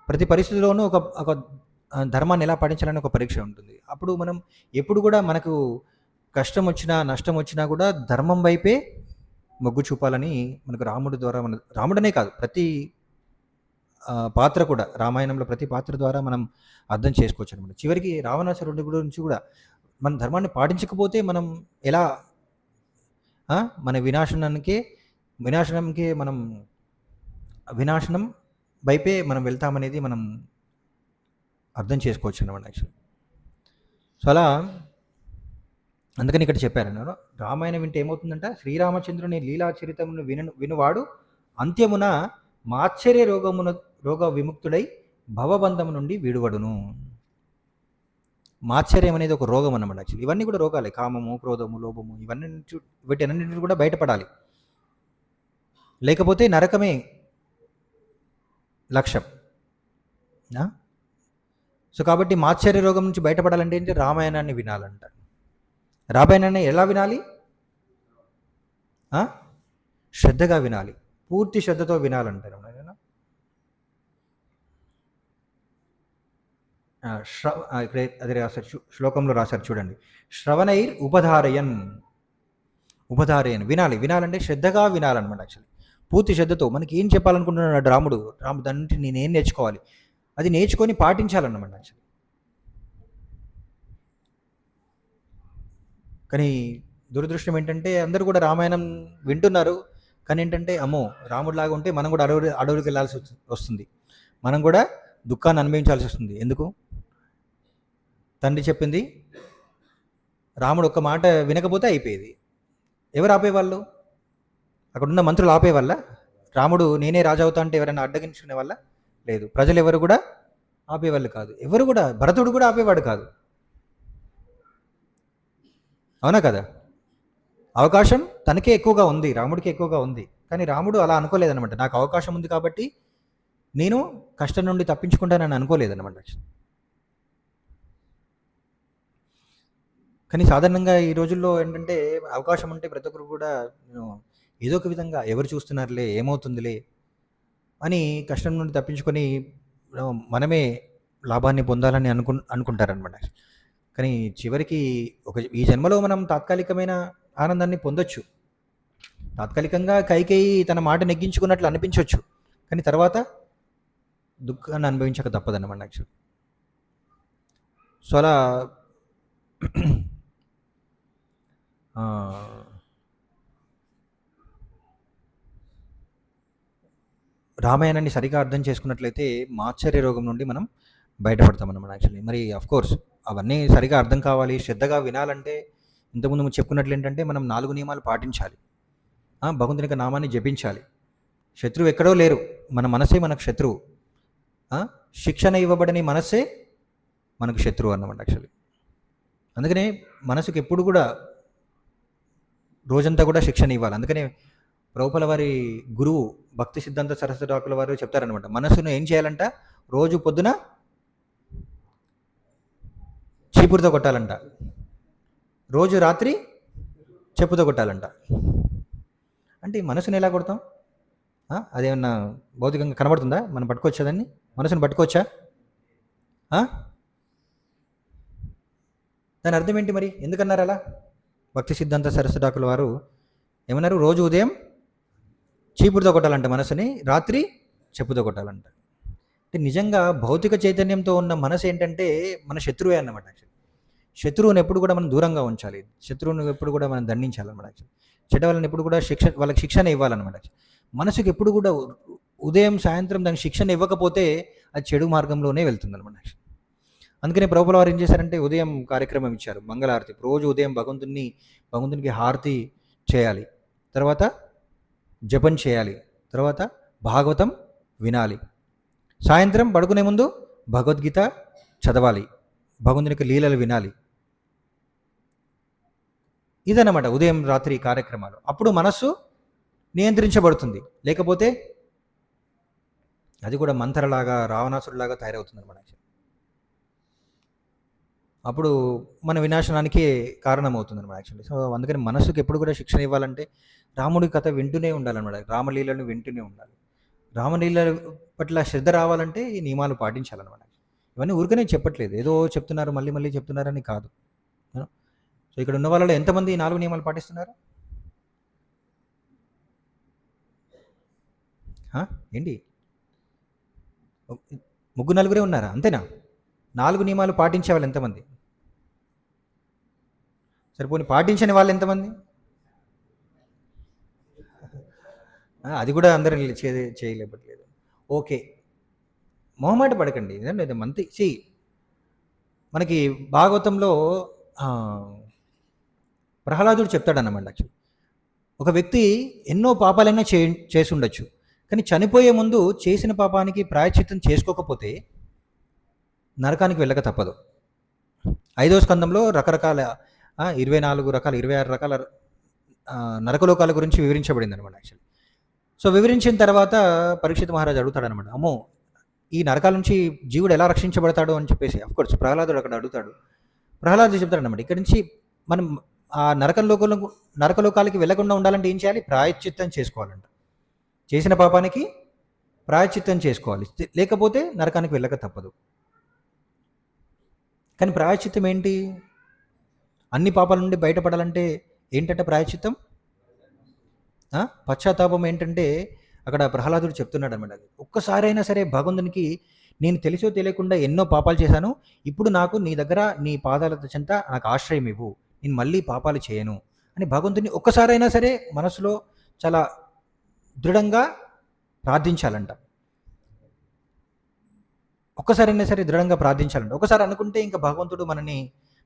ప్రతి పరిస్థితిలోనూ ఒక ధర్మాన్ని ఎలా పాటించాలని ఒక పరీక్ష ఉంటుంది. అప్పుడు మనం ఎప్పుడు కూడా మనకు కష్టం వచ్చినా నష్టం వచ్చినా కూడా ధర్మం వైపే మొగ్గు చూపాలని మనకు రాముడి ద్వారా, రాముడనే కాదు ప్రతి పాత్ర కూడా, రామాయణంలో ప్రతి పాత్ర ద్వారా మనం అర్థం చేసుకోవచ్చు అనమాట. చివరికి రావణాసురుడి గురించి కూడా మన ధర్మాన్ని పాటించకపోతే మనం ఎలా మన వినాశనం వైపే మనం వెళ్తామనేది మనం అర్థం చేసుకోవచ్చు అన్నమాట యాక్చువల్లీ. సో అలా అందుకని ఇక్కడ చెప్పారన్నారు, రామాయణం వింటే ఏమవుతుందంట, శ్రీరామచంద్రుని లీలా చరితమును వినువాడు అంత్యమున మాశ్చర్య రోగ విముక్తుడై భవబంధము నుండి విడువడును. మాశ్చర్యం అనేది ఒక రోగం అన్నమాట యాక్చువల్లీ. ఇవన్నీ కూడా రోగాలే, కామము, క్రోధము, లోభము, వీటన్నింటి కూడా బయటపడాలి. లేకపోతే నరకమే లక్ష్యం. సో కాబట్టి మాశ్చర్య రోగం నుంచి బయటపడాలంటే ఏంటి? రామాయణాన్ని వినాలంట. రామాయణాన్ని ఎలా వినాలి? శ్రద్ధగా వినాలి, పూర్తి శ్రద్ధతో వినాలంటారు. ఇక్కడే అదే రాశారు, శ్లోకంలో రాశారు చూడండి, శ్రవణైర్ ఉపధారయన్ వినాలంటే శ్రద్ధగా వినాలన్నమాట. యాక్చువల్లీ పూర్తి శ్రద్ధతో మనకి ఏం చెప్పాలనుకుంటున్నాడు రాముడు దాని నుండి నేనేం నేర్చుకోవాలి, అది నేర్చుకొని పాటించాలన్నమాట యాక్చువల్లీ. కానీ దురదృష్టం ఏంటంటే అందరూ కూడా రామాయణం వింటున్నారు, కానీ ఏంటంటే అమ్మో రాముడిలాగా ఉంటే మనం కూడా అడవులకు వెళ్ళాల్సి వస్తుంది, మనం కూడా దుఃఖాన్ని అనుభవించాల్సి వస్తుంది. ఎందుకు? తండ్రి చెప్పింది రాముడు ఒక్క మాట వినకపోతే అయిపోయేది. ఎవరు ఆపేవాళ్ళు? అక్కడున్న మంత్రులు ఆపేవాళ్ళ? రాముడు నేనే రాజు అవుతా అంటే ఎవరైనా అడ్డగించుకునే వాళ్ళ? లేదు. ప్రజలు ఎవరు కూడా ఆపేవాళ్ళు కాదు. ఎవరు కూడా, భరతుడు కూడా ఆపేవాడు కాదు. అవునా కదా? అవకాశం తనకే ఎక్కువగా ఉంది, రాముడికి ఎక్కువగా ఉంది. కానీ రాముడు అలా అనుకోలేదనమాట. నాకు అవకాశం ఉంది కాబట్టి నేను కష్టం నుండి తప్పించుకుంటానని అనుకోలేదనమాట. కానీ సాధారణంగా ఈ రోజుల్లో ఏంటంటే అవకాశం ఉంటే ప్రతి ఒక్కరు కూడా ఏదో ఒక విధంగా ఎవరు చూస్తున్నారులే, ఏమవుతుందిలే అని కష్టం నుండి తప్పించుకొని మనమే లాభాన్ని పొందాలని అనుకుంటారనమాట. కానీ చివరికి ఈ జన్మలో మనం తాత్కాలికమైన ఆనందాన్ని పొందొచ్చు, తాత్కాలికంగా కైకేయి తన మాట నెగ్గించుకున్నట్లు అనిపించవచ్చు, కానీ తర్వాత దుఃఖాన్ని అనుభవించక తప్పదన్నమాట యాక్చువల్లీ. సో అలా ఆ, రామాయణాన్ని సరిగా అర్థం చేసుకున్నట్లయితే మాత్సర్య రోగం నుండి మనం బయటపడతాం అన్నమాట యాక్చువల్లీ. మరి కోర్స్ అవన్నీ సరిగా అర్థం కావాలి, శ్రద్ధగా వినాలంటే ఇంతకుముందు మనం చెప్పుకున్నట్లు ఏంటంటే మనం 4 నియమాలు పాటించాలి. భగవంతుని యొక్క నామాన్ని జపించాలి. శత్రువు ఎక్కడో లేరు, మన మనసే మనకు శత్రువు. శిక్షణ ఇవ్వబడని మనస్సే మనకు శత్రువు అన్నమాట యాక్చువల్లీ. అందుకనే మనసుకు ఎప్పుడు కూడా రోజంతా కూడా శిక్షణ ఇవ్వాలి. అందుకనే ప్రభుపాల వారి గురువు భక్తి సిద్ధాంత సరస్వతి ఠాకూర్ వారు చెప్తారనమాట, మనసును ఏం చేయాలంట, రోజు పొద్దున చీపురుతో కొట్టాలంట, రోజు రాత్రి చెప్పుతో కొట్టాలంట. అంటే ఈ మనసుని ఎలా కొడతాం? అదేమన్నా భౌతికంగా కనబడుతుందా? మనం పట్టుకోవచ్చా దాన్ని? మనసుని పట్టుకోవచ్చా? దాని అర్థం ఏంటి మరి? ఎందుకన్నారు అలా? భక్తి సిద్ధాంత సరస్వతి ఠాకూర్ వారు ఏమన్నారు? రోజు ఉదయం చీపురుతో కొట్టాలంట మనసుని, రాత్రి చెప్పుతో కొట్టాలంట. అంటే నిజంగా భౌతిక చైతన్యంతో ఉన్న మనసు ఏంటంటే మన శత్రువే అన్నమాట. శత్రువుని ఎప్పుడు కూడా మనం దూరంగా ఉంచాలి, శత్రువుని ఎప్పుడు కూడా మనం దండించాలన్నమాట. చెడ్డ వాళ్ళని ఎప్పుడు కూడా వాళ్ళకి శిక్షణ ఇవ్వాలన్నమాట. మనసుకి ఎప్పుడు కూడా ఉదయం సాయంత్రం దానికి శిక్షణ ఇవ్వకపోతే అది చెడు మార్గంలోనే వెళ్తుంది అనమాట. అందుకనే ప్రభుపాల వారు ఏం చేశారంటే ఉదయం కార్యక్రమం ఇచ్చారు, మంగళహారతి. రోజు ఉదయం భగవంతునికి హారతి చేయాలి, తర్వాత జపం చేయాలి, తర్వాత భాగవతం వినాలి, సాయంత్రం పడుకునే ముందు భగవద్గీత చదవాలి, భగవంతునికి లీలలు వినాలి. ఇదన్నమాట ఉదయం రాత్రి కార్యక్రమాలు. అప్పుడు మనస్సు నియంత్రించబడుతుంది. లేకపోతే అది కూడా మంత్రలాగా, రావణాసుడిలాగా తయారవుతుంది అనమాట. అప్పుడు మన వినాశనానికి కారణమవుతుంది అనమాట యాక్చువల్లీ. సో అందుకని మనసుకు ఎప్పుడు కూడా శిక్షణ ఇవ్వాలంటే రాముడి కథ వింటూనే ఉండాలన్నమాట, రామలీలను వింటూనే ఉండాలి. రామలీల పట్ల శ్రద్ధ రావాలంటే ఈ నియమాలు పాటించాలన్నమాట. ఇవన్నీ ఊరికనే చెప్పట్లేదు, ఏదో చెప్తున్నారు మళ్ళీ మళ్ళీ చెప్తున్నారని కాదు. సో ఇక్కడ ఉన్న వాళ్ళలో ఎంతమంది ఈ 4 నియమాలు పాటిస్తున్నారు? ఏంటి, 3-4 ఉన్నారా? అంతేనా? 4 నియమాలు పాటించే వాళ్ళు ఎంతమంది? సరిపోని పాటించని వాళ్ళు ఎంతమంది? అది కూడా అందరూ చేయలేపట్లేదు. ఓకే, మొహమాట పడకండి. ఏదంటే మంచి మనకి భాగవతంలో ప్రహ్లాదుడు చెప్తాడన్నమాట. యాక్చువల్లీ ఒక వ్యక్తి ఎన్నో పాపాలైనా చేసి ఉండొచ్చు, కానీ చనిపోయే ముందు చేసిన పాపానికి ప్రాయశ్చిత్తం చేసుకోకపోతే నరకానికి వెళ్ళక తప్పదు. 5వ స్కందంలో రకరకాల 24 రకాల 26 రకాల నరకలోకాల గురించి వివరించబడింది అనమాట యాక్చువల్లీ. సో వివరించిన తర్వాత పరీక్షిత్ మహారాజు అడుగుతాడనమాట, అమ్మో ఈ నరకాల నుంచి జీవుడు ఎలా రక్షించబడతాడు అని చెప్పేసి. అఫ్కోర్స్ ప్రహ్లాదుడు అక్కడ అడుగుతాడు. ప్రహ్లాదు చెప్తాడనమాట, ఇక్కడి నుంచి మనం ఆ నరకలోకాలకి వెళ్ళకుండా ఉండాలంటే ఏం చేయాలి? ప్రాయశ్చిత్తం చేసుకోవాలంట. చేసిన పాపానికి ప్రాయశ్చిత్తం చేసుకోవాలి, లేకపోతే నరకానికి వెళ్ళక తప్పదు. కానీ ప్రాయశ్చిత్తం ఏంటి? అన్ని పాపాల నుండి బయటపడాలంటే ఏంటంటే ప్రాయశ్చిత్తం, పశ్చాత్తాపం. ఏంటంటే అక్కడ ప్రహ్లాదుడు చెప్తున్నాడు అనమాట, ఒక్కసారైనా సరే భగవంతునికి నేను తెలిసో తెలియకుండా ఎన్నో పాపాలు చేశాను, ఇప్పుడు నాకు నీ దగ్గర నీ పాదాల చెంత నాకు ఆశ్రయం ఇవ్వు, నేను మళ్ళీ పాపాలు చేయను అని భగవంతుని ఒక్కసారైనా సరే మనసులో చాలా దృఢంగా ప్రార్థించాలంట. ఒక్కసారైనా సరే దృఢంగా ప్రార్థించాలంట. ఒకసారి అనుకుంటే ఇంకా భగవంతుడు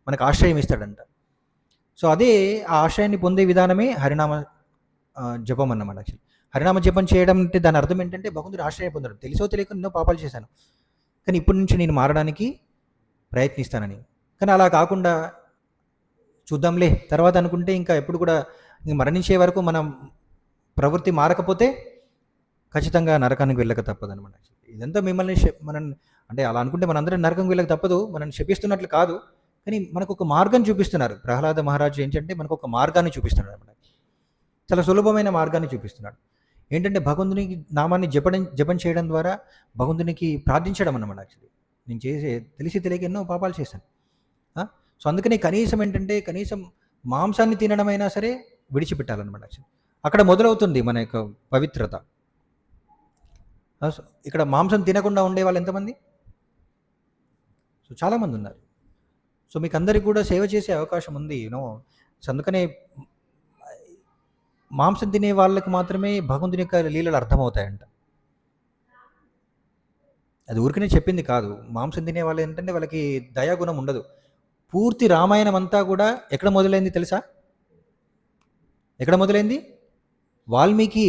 మనకు ఆశ్రయం ఇస్తాడంట. సో అదే ఆ ఆశ్రయాన్ని పొందే విధానమే హరినామ జపం అన్నమాట. యాక్చువల్లీ హరినామ జపం చేయడం అంటే దాని అర్థం ఏంటంటే భగవంతుడు ఆశ్రయం పొందడం. తెలిసో తెలియక ఎన్నో పాపాలు చేశాను, కానీ ఇప్పటి నుంచి నేను మారడానికి ప్రయత్నిస్తానని. కానీ అలా కాకుండా చూద్దాంలే తర్వాత అనుకుంటే ఇంకా ఎప్పుడు కూడా మరణించే వరకు మనం ప్రవృత్తి మారకపోతే ఖచ్చితంగా నరకానికి వెళ్ళక తప్పదనమాట. ఇదంతా మిమ్మల్ని మనం అంటే అలా అనుకుంటే మనందరం నరకం వెళ్ళక తప్పదు, మనం శపిస్తున్నట్లు కాదు, కానీ మనకు ఒక మార్గం చూపిస్తున్నారు. ప్రహ్లాద మహారాజు ఏంటంటే మనకు ఒక మార్గాన్ని చూపిస్తున్నాడు అనమాట. చాలా సులభమైన మార్గాన్ని చూపిస్తున్నాడు. ఏంటంటే భగవంతునికి నామాన్ని జపం చేయడం ద్వారా భగవంతునికి ప్రార్థించడం అన్నమాట. యాక్చువల్లీ నేను తెలిసి తెలియక ఎన్నో పాపాలు చేశాను. సో అందుకని కనీసం ఏంటంటే కనీసం మాంసాన్ని తినడమైనా సరే విడిచిపెట్టాలన్నమాట. యాక్చువల్లీ అక్కడ మొదలవుతుంది మన యొక్క పవిత్రత. ఇక్కడ మాంసం తినకుండా ఉండే వాళ్ళు ఎంతమంది? సో చాలామంది ఉన్నారు. సో మీకు అందరికి కూడా సేవ చేసే అవకాశం ఉంది సో అందుకనే మాంసం తినే వాళ్ళకి మాత్రమే భగవంతుని యొక్క లీలలు అర్థమవుతాయంట. అది ఊరికనే చెప్పింది కాదు. మాంసం తినే వాళ్ళు ఏంటంటే వాళ్ళకి దయాగుణం ఉండదు. పూర్తి రామాయణం అంతా కూడా ఎక్కడ మొదలైంది తెలుసా? ఎక్కడ మొదలైంది? వాల్మీకి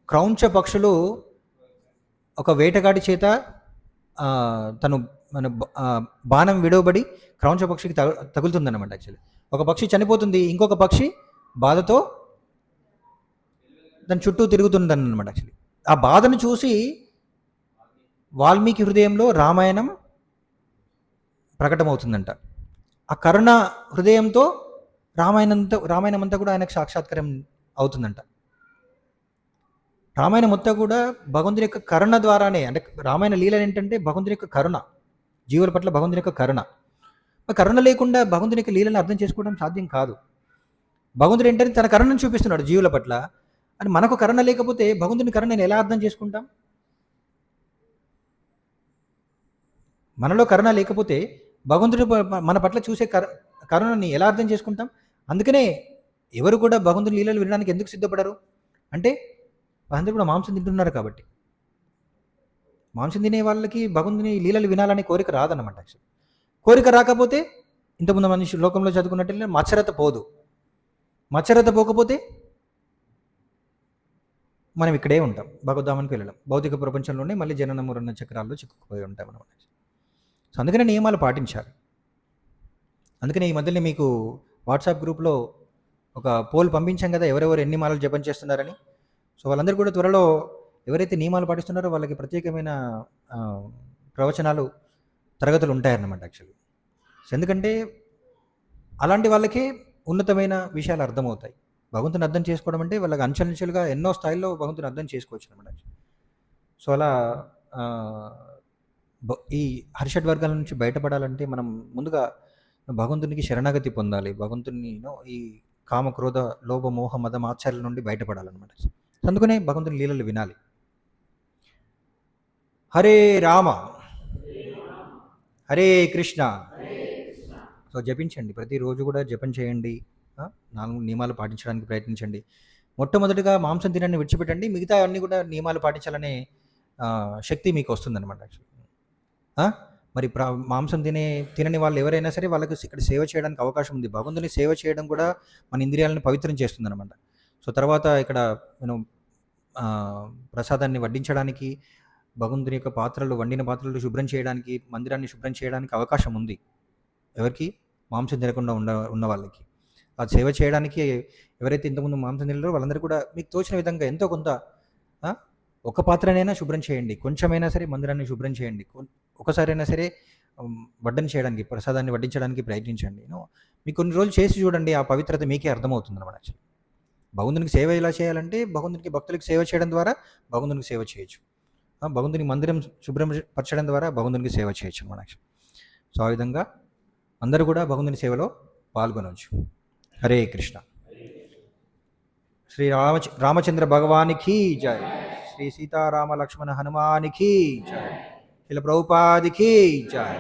క్రౌంచ పక్షులు ఒక వేటగాడి చేత తను మన బాణం విడవబడి క్రౌంచ పక్షికి తగులుతుందన్నమాట. యాక్చువల్లీ ఒక పక్షి చనిపోతుంది, ఇంకొక పక్షి బాధతో దాని చుట్టూ తిరుగుతుందన్నమాట. యాక్చువల్లీ ఆ బాధను చూసి వాల్మీకి హృదయంలో రామాయణం ప్రకటమవుతుందంట. ఆ కరుణ హృదయంతో రామాయణం అంతా కూడా ఆయనకు సాక్షాత్కారం అవుతుందంట. రామాయణం మొత్తం కూడా భగవంతుని యొక్క కరుణ ద్వారానే, అంటే రామాయణ లీలలు ఏంటంటే భగవంతుని యొక్క కరుణ, జీవుల పట్ల భగవంతుని యొక్క కరుణ. కరుణ లేకుండా భగవంతుని యొక్క లీలను అర్థం చేసుకోవడం సాధ్యం కాదు. భగవంతుడు ఏంటంటే తన కరుణను చూపిస్తున్నాడు జీవుల పట్ల. అని మనకు కరుణ లేకపోతే భగవంతుని కరుణను ఎలా అర్థం చేసుకుంటాం? మనలో కరుణ లేకపోతే భగవంతుడి మన పట్ల చూసే కరుణని ఎలా అర్థం చేసుకుంటాం? అందుకనే ఎవరు కూడా భగవంతుని లీలలు వినడానికి ఎందుకు సిద్ధపడరు అంటే అందరూ కూడా మాంసం తింటున్నారు కాబట్టి. మాంసం తినే వాళ్ళకి భగవంతుని లీలలు వినాలనే కోరిక రాదన్నమాట. యాక్చువల్లీ కోరిక రాకపోతే ఇంతకుముందు మనిషి లోకంలో చదువుకున్నట్టు మత్సరత పోదు. మత్సరత పోకపోతే మనం ఇక్కడే ఉంటాం, భగవద్ధామానికి వెళ్ళడం, భౌతిక ప్రపంచంలోనే మళ్ళీ జనన మరణ చక్రాల్లో చిక్కుకుపోయి ఉంటాం మనం. సో అందుకనే నియమాలు పాటించాలి. అందుకనే ఈ మధ్యలో మీకు వాట్సాప్ గ్రూప్లో ఒక పోల్ పంపించాం కదా, ఎవరెవరు ఎన్ని మాలలు జపం చేస్తున్నారని. సో వాళ్ళందరూ కూడా త్వరలో ఎవరైతే నియమాలు పాటిస్తున్నారో వాళ్ళకి ప్రత్యేకమైన ప్రవచనాలు, తరగతులు ఉంటాయన్నమాట. యాక్చువల్లీ ఎందుకంటే అలాంటి వాళ్ళకే ఉన్నతమైన విషయాలు అర్థమవుతాయి. భగవంతుని అర్థం చేసుకోవడం అంటే వాళ్ళకి అంచెలంచెలుగా ఎన్నో స్థాయిల్లో భగవంతుని అర్థం చేసుకోవచ్చు అనమాట. సో అలా ఈ హర్షడ్ వర్గాల నుంచి బయటపడాలంటే మనం ముందుగా భగవంతునికి శరణాగతి పొందాలి. భగవంతుని ఈ కామ, క్రోధ, లోభ, మోహ, మద, ఆచార్యాల నుండి బయటపడాలన్నమాట. అందుకనే భగవంతుని లీలలు వినాలి. హరే రామ హరే కృష్ణ. సో జపించండి, ప్రతిరోజు కూడా జపం చేయండి. 4 నియమాలు పాటించడానికి ప్రయత్నించండి. మొట్టమొదటిగా మాంసం తినని విడిచిపెట్టండి, మిగతా అన్నీ కూడా నియమాలు పాటించాలనే శక్తి మీకు వస్తుందన్నమాట. మరి మాంసం తినని వాళ్ళు ఎవరైనా సరే వాళ్ళకి ఇక్కడ సేవ చేయడానికి అవకాశం ఉంది. భగవంతుని సేవ చేయడం కూడా మన ఇంద్రియాలను పవిత్రం చేస్తుందన్నమాట. సో తర్వాత ఇక్కడ ప్రసాదాన్ని వడ్డించడానికి, భగవంతుని యొక్క వండిన పాత్రలు శుభ్రం చేయడానికి, మందిరాన్ని శుభ్రం చేయడానికి అవకాశం ఉంది. ఎవరికి? మాంసం తినకుండా ఉన్న వాళ్ళకి. ఆ సేవ చేయడానికి ఎవరైతే ఇంతకుముందు మాంసం తినలేరో వాళ్ళందరూ కూడా మీకు తోచిన విధంగా ఎంతో కొంత ఒక పాత్రనైనా శుభ్రం చేయండి, కొంచెమైనా సరే మందిరాన్ని శుభ్రం చేయండి, ఒకసారైనా సరే వడ్డన చేయడానికి, ప్రసాదాన్ని వడ్డించడానికి ప్రయత్నించండి. మీకు కొన్ని రోజులు చేసి చూడండి, ఆ పవిత్రత మీకే అర్థమవుతుంది అన్నమాట. యాక్చువల్లీ భగవంతునికి సేవ ఎలా చేయాలంటే భగవంతునికి భక్తులకు సేవ చేయడం ద్వారా భగవంతునికి సేవ చేయొచ్చు. భగవంతుని మందిరం శుభ్రపరచడం ద్వారా భగవంతునికి సేవ చేయొచ్చు అన్నమాట. సో ఆ విధంగా అందరూ కూడా భగవంతుని సేవలో పాల్గొనవచ్చు. హరే కృష్ణ. శ్రీ రామచంద్ర భగవానికి జై. శ్రీ సీతారామ లక్ష్మణ హనుమానికి జై. శిల ప్రభుపాదికి జై.